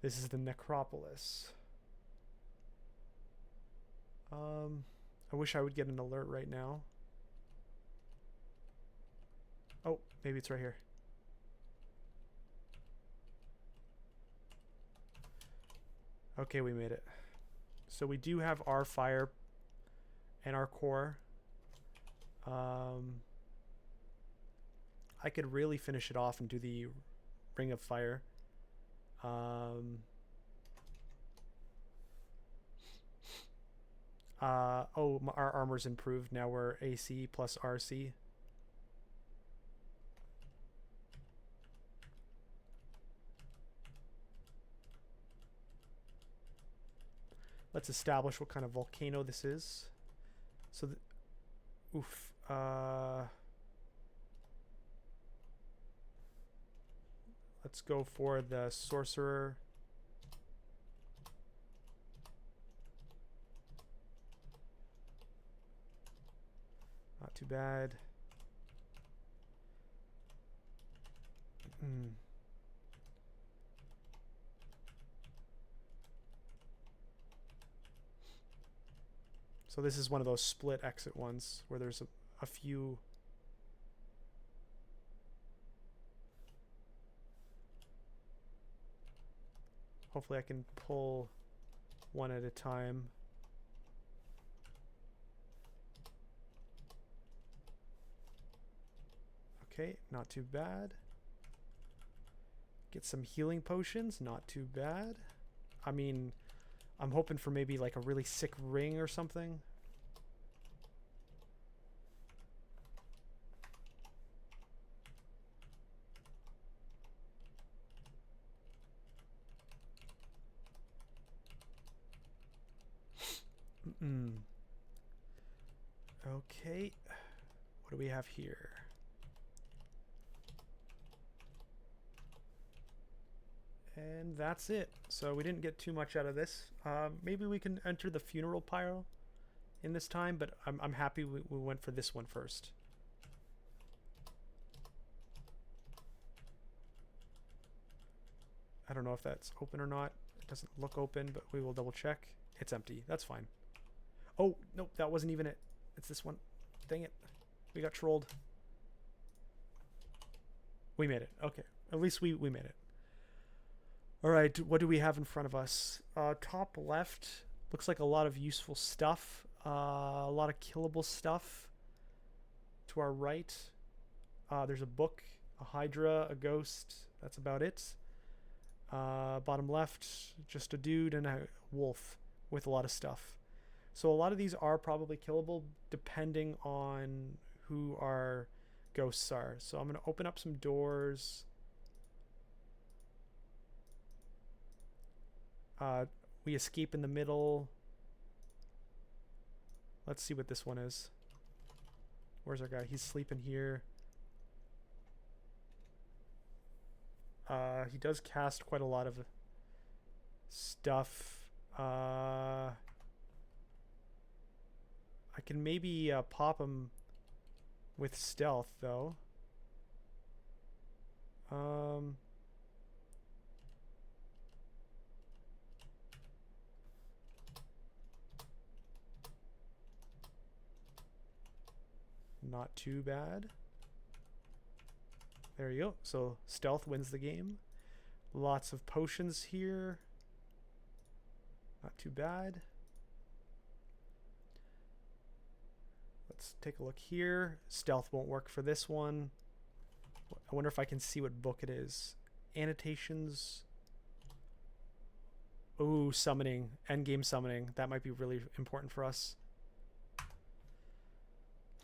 This is the necropolis. I wish I would get an alert right now. Oh, maybe it's right here. Okay, we made it. So we do have our fire and our core. I could really finish it off and do the Ring of Fire. Our armor's improved. Now we're AC plus RC. Let's establish what kind of volcano this is. So, let's go for the sorcerer. Not too bad. So this is one of those split exit ones where there's a few. Hopefully I can pull one at a time. Okay, not too bad. Get some healing potions, not too bad. I mean, I'm hoping for maybe like a really sick ring or something. Okay, what do we have here? And that's it. So we didn't get too much out of this. Maybe we can enter the funeral pyro in this time, but I'm happy we went for this one first. I don't know if that's open or not. It doesn't look open, but we will double check. It's empty. That's fine. Oh, nope, that wasn't even it. It's this one. Dang it. We got trolled. We made it. Okay. At least we made it. All right, what do we have in front of us? Top left looks like a lot of useful stuff. A lot of killable stuff. To our right, there's a book, a hydra, a ghost. That's about it. Bottom left, just a dude and a wolf with a lot of stuff. So a lot of these are probably killable depending on who our ghosts are. So I'm going to open up some doors. We escape in the middle. Let's see what this one is. Where's our guy? He's sleeping here. He does cast quite a lot of stuff. I can maybe pop him with stealth, though. Not too bad. There you go. So stealth wins the game. Lots of potions here. Not too bad. Let's take a look here. Stealth won't work for this one. I wonder if I can see what book it is. Annotations. Ooh, summoning. Endgame summoning. That might be really important for us.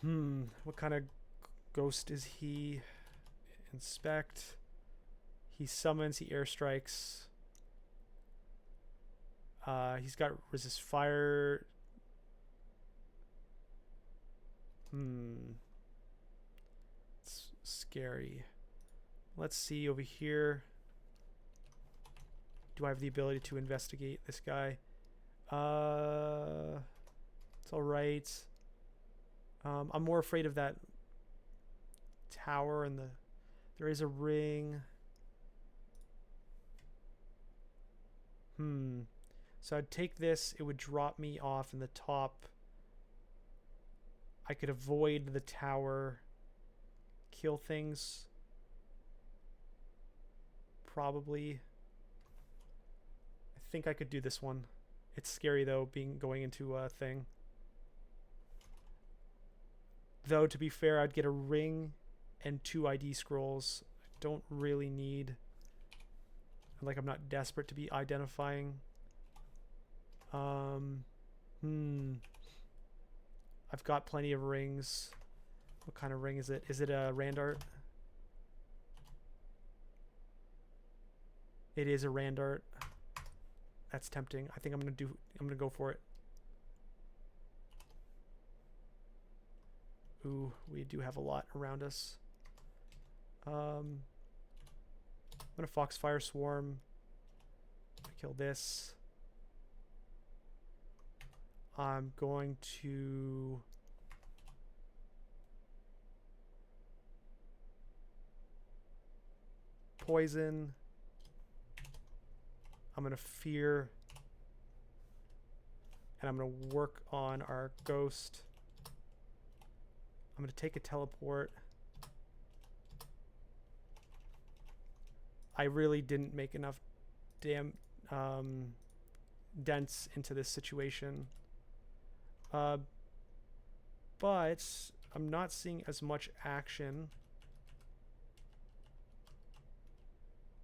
What kind of ghost is he? Inspect. He summons, he airstrikes. He's got resist fire. It's scary. Let's see over here. Do I have the ability to investigate this guy? It's alright. I'm more afraid of that tower and there is a ring. So I'd take this, it would drop me off in the top. I could avoid the tower, kill things. Probably. I think I could do this one. It's scary though, going into a thing. Though, to be fair, I'd get a ring and 2 ID scrolls. I don't really need... Like, I'm not desperate to be identifying. I've got plenty of rings. What kind of ring is it? Is it a Randart? It is a Randart. That's tempting. I think I'm gonna go for it. Ooh, we do have a lot around us. I'm gonna Foxfire Swarm. Kill this. I'm going to poison. I'm gonna fear. And I'm gonna work on our ghost. I'm going to take a teleport. I really didn't make enough dents into this situation. But I'm not seeing as much action.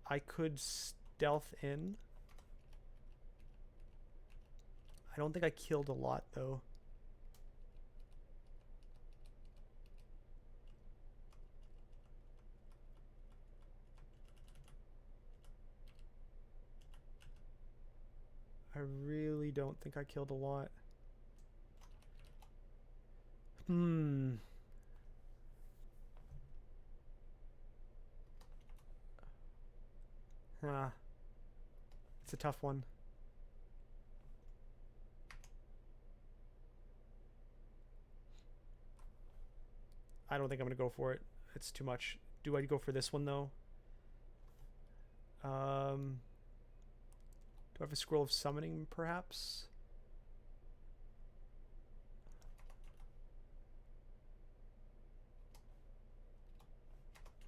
I could stealth in. I don't think I killed a lot, though. I really don't think I killed a lot. It's a tough one. I don't think I'm gonna go for it. It's too much. Do I go for this one though? Do I have a scroll of summoning perhaps?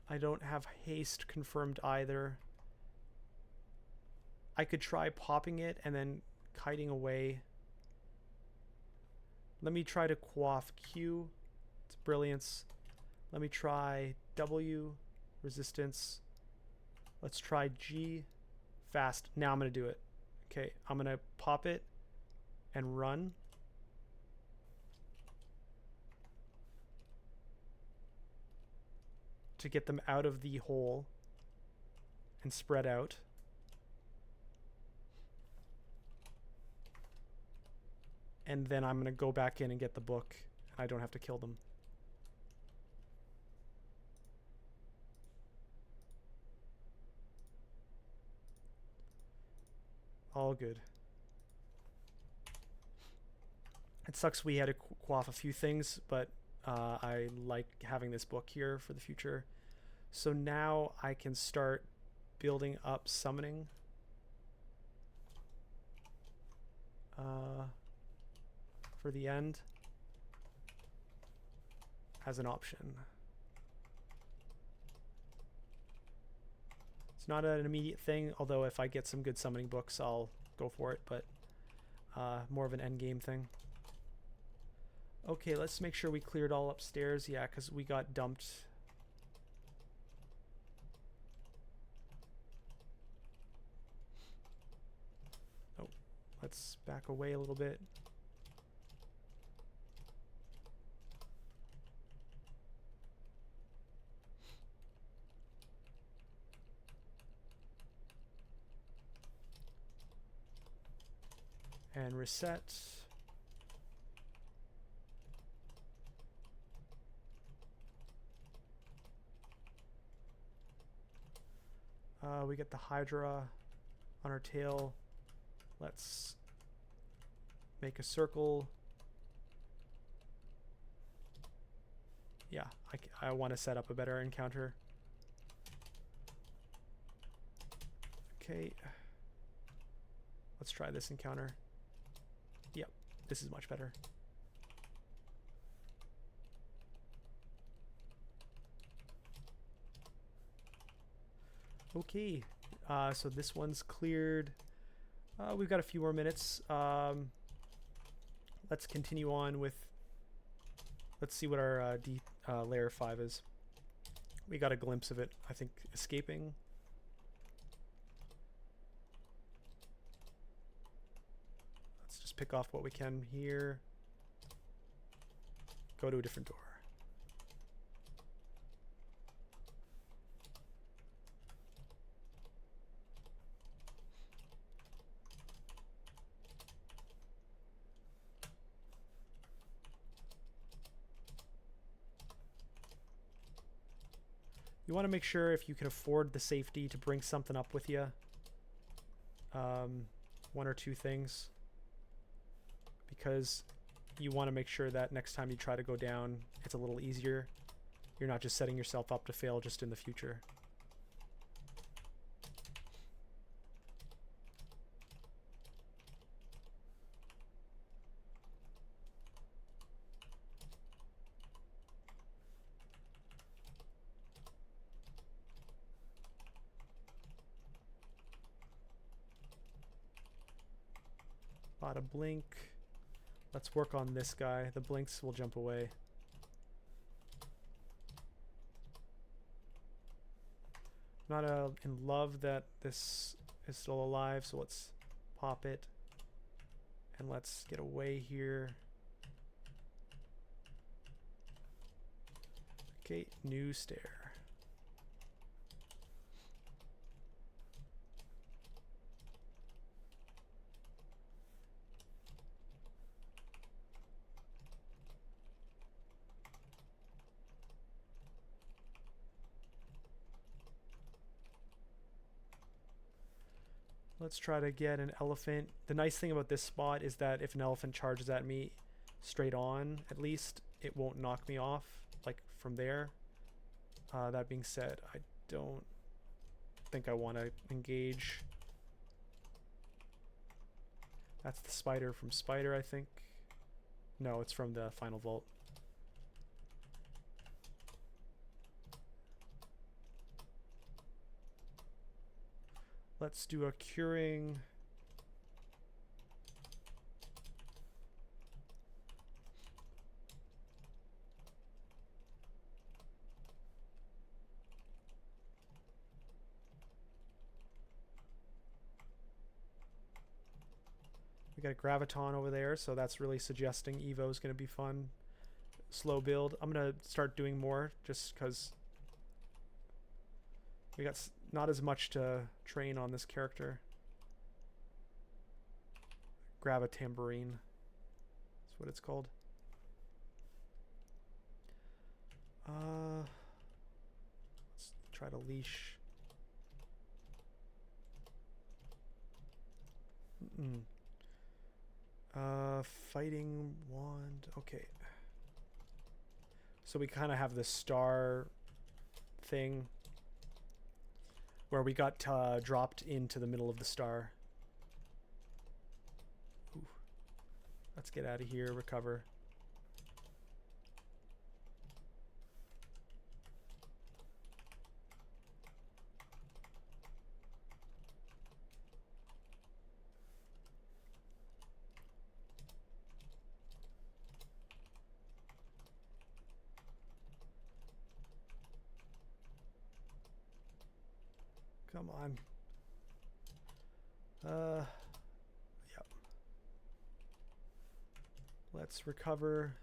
I don't have haste confirmed either. I could try popping it and then kiting away. Let me try to quaff Q. It's brilliance. Let me try W. Resistance. Let's try G. Fast. Now I'm going to do it. Okay, I'm going to pop it and run. To get them out of the hole and spread out. and then I'm going to go back in and get the book. I don't have to kill them. All good. It sucks we had to quaff a few things, but I like having this book here for the future. So now I can start building up summoning. For the end as an option. It's not an immediate thing, although if I get some good summoning books, I'll go for it, but more of an end game thing. Okay, let's make sure we cleared all upstairs. Yeah, because we got dumped. Oh, let's back away a little bit. And reset. We get the Hydra on our tail. Let's make a circle. Yeah, I want to set up a better encounter. Okay. Let's try this encounter. Yep, this is much better. Okay, so this one's cleared. We've got a few more minutes. Let's continue on with... Let's see what our layer 5 is. We got a glimpse of it, I think, escaping. Let's just pick off what we can here. Go to a different door. You want to make sure if you can afford the safety to bring something up with you. One or two things. Because you want to make sure that next time you try to go down, it's a little easier. You're not just setting yourself up to fail just in the future. Bought a blink. Let's work on this guy. The blinks will jump away. Not in love that this is still alive, so let's pop it. And let's get away here. Okay, new stair. Let's try to get an elephant. The nice thing about this spot is that if an elephant charges at me straight on, at least, it won't knock me off, like, from there. That being said, I don't think I want to engage. That's the spider from Spider, I think. No, it's from the final vault. Let's do a curing. We got a graviton over there, so that's really suggesting Evo is going to be fun. Slow build. I'm going to start doing more just because we got not as much to train on this character. Grab a tambourine. That's what it's called. Let's try to leash. Fighting wand. Okay. So we kind of have the star thing where we got dropped into the middle of the star. Ooh. Let's get out of here, recover. Come on. Yep. Let's recover.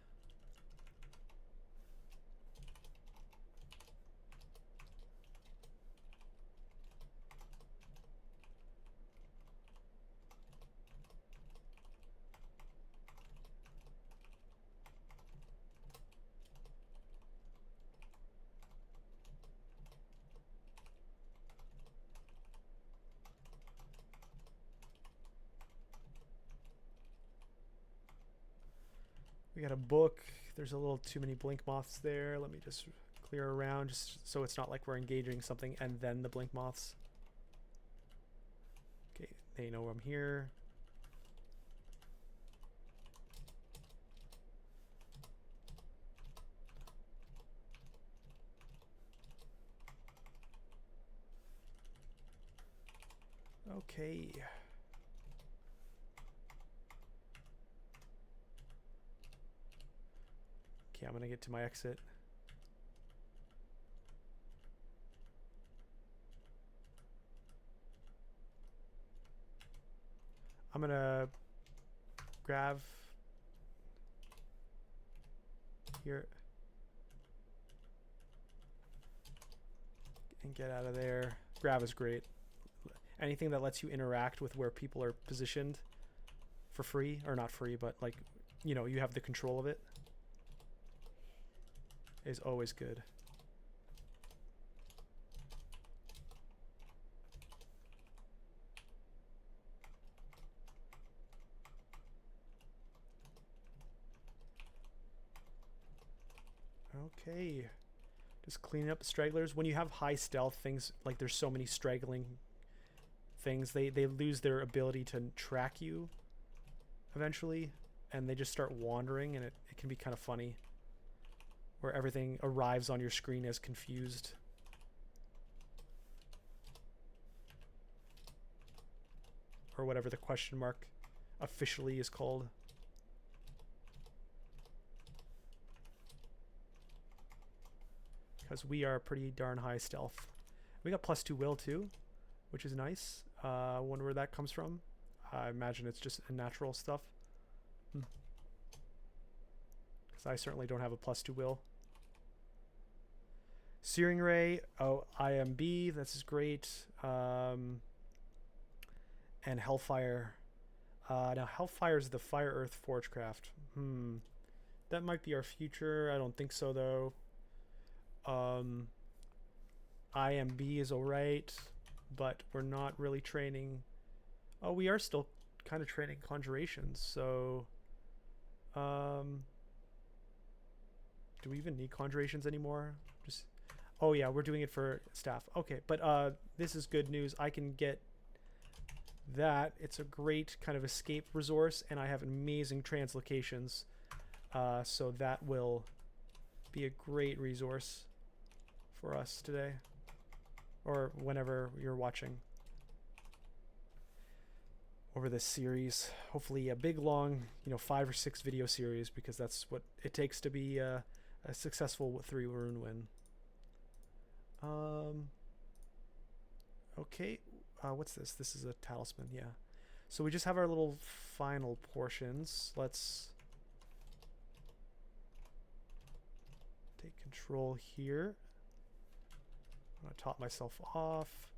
We got a book. There's a little too many blink moths there. Let me just clear around just so it's not like we're engaging something and then the blink moths. Okay, they know I'm here. Okay. Okay, I'm gonna get to my exit. I'm gonna grab here and get out of there. Grab is great. Anything that lets you interact with where people are positioned for free, or not free, but like, you know, you have the control of it, is always good. Okay. Just cleaning up the stragglers. When you have high stealth things, like there's so many straggling things, they lose their ability to track you eventually, and they just start wandering, and it can be kind of funny where everything arrives on your screen as confused. Or whatever the question mark officially is called. Because we are pretty darn high stealth. We got +2 will too, which is nice. I wonder where that comes from. I imagine it's just natural stuff. Because I certainly don't have a +2 will. Searing Ray, oh, IMB, this is great. And Hellfire. Now Hellfire is the Fire Earth Forgecraft. That might be our future. I don't think so though. IMB is alright, but we're not really training. Oh, we are still kind of training conjurations, so do we even need conjurations anymore? Just, oh yeah, we're doing it for staff. Okay, but this is good news. I can get that. It's a great kind of escape resource, and I have amazing translocations, so that will be a great resource for us today, or whenever you're watching over this series. Hopefully a big long, 5 or 6 video series, because that's what it takes to be a successful 3 rune win. Okay, what's this? This is a talisman, yeah. So we just have our little final portions. Let's take control here. I'm gonna top myself off.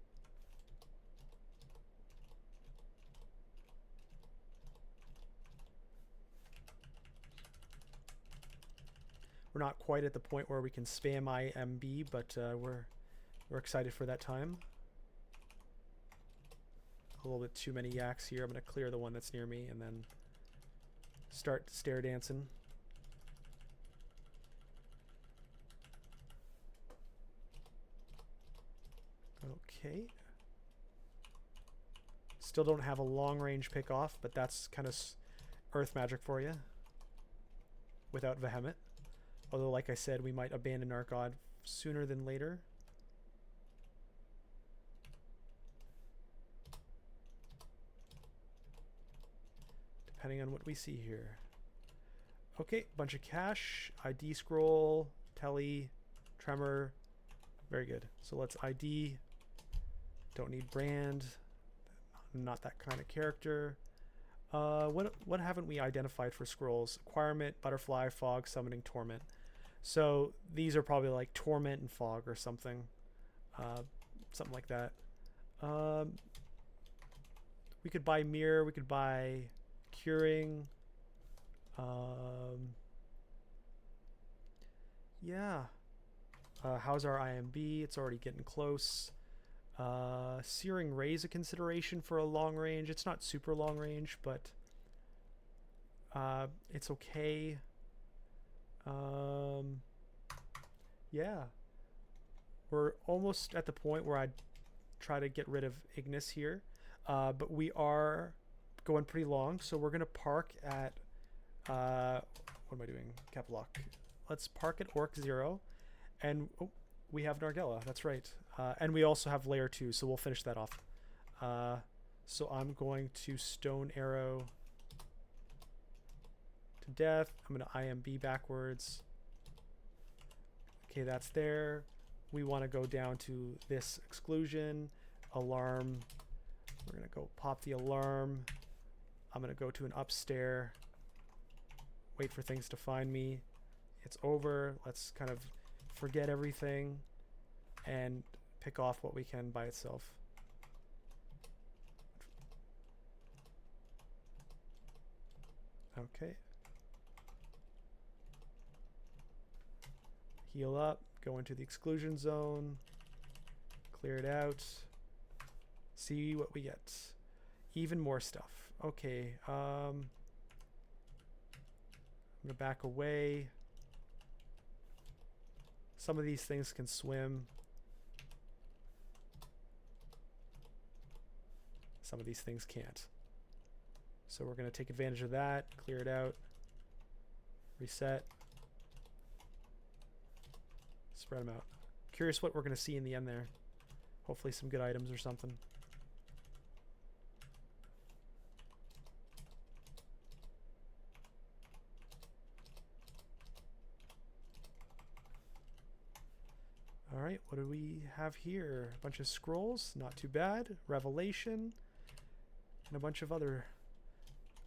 We're not quite at the point where we can spam IMB, but we're excited for that time. A little bit too many yaks here. I'm going to clear the one that's near me and then start stair dancing. Okay. Still don't have a long range pick off, but that's kind of earth magic for you without Vehement. Although, like I said, we might abandon our god sooner than later. Depending on what we see here. Okay, bunch of cash, ID scroll, tele, tremor. Very good. So let's ID. Don't need brand. Not that kind of character. What haven't we identified for scrolls? Acquirement, butterfly, fog, summoning, torment. So these are probably like torment and fog or something. Something like that. We could buy mirror. We could buy curing. Yeah. How's our IMB? It's already getting close. Searing Ray's a consideration for a long range. It's not super long range, but it's okay. Yeah. We're almost at the point where I'd try to get rid of Ignis here. But we are going pretty long, so we're going to park at... what am I doing? Cap lock. Let's park at Orc 0. And oh, we have Nargella. That's right. And we also have Lair 2, so we'll finish that off. So I'm going to Stone Arrow to death. I'm going to IMB backwards. Okay, that's there. We want to go down to this exclusion. Alarm. We're going to go pop the alarm. I'm going to go to an upstair. Wait for things to find me. It's over. Let's kind of forget everything and pick off what we can by itself. Okay. Heal up, go into the exclusion zone, clear it out, see what we get. Even more stuff. Okay, I'm gonna back away. Some of these things can swim. Some of these things can't. So we're going to take advantage of that, clear it out, reset, spread them out. Curious what we're going to see in the end there. Hopefully some good items or something. All right, what do we have here? A bunch of scrolls, not too bad. Revelation, and a bunch of other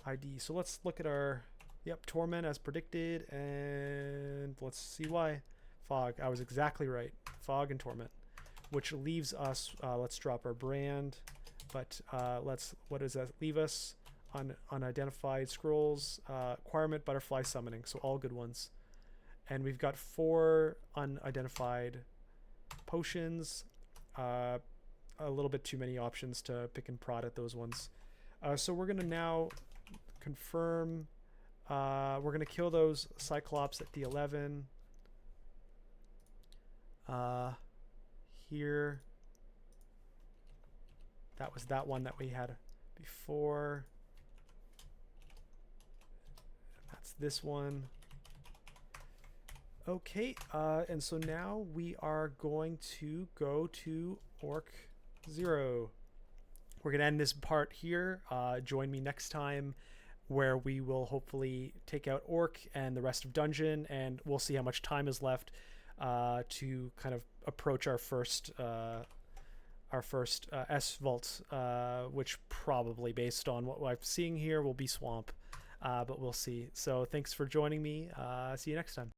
IDs. So let's look at our, yep, Torment as predicted, and let's see why. Fog, I was exactly right. Fog and Torment, which leaves us, let's drop our brand, but what does that leave us? Unidentified scrolls, acquirement, butterfly, summoning, so all good ones. And we've got 4 unidentified potions, a little bit too many options to pick and prod at those ones. So we're going to now confirm, we're going to kill those Cyclops at D11. Here, that was that one that we had before. That's this one. Okay, and so now we are going to go to Orc 0. We're going to end this part here. Join me next time where we will hopefully take out Orc and the rest of Dungeon, and we'll see how much time is left to kind of approach our first S Vault, which probably, based on what I'm seeing here, will be Swamp, but we'll see. So thanks for joining me. See you next time.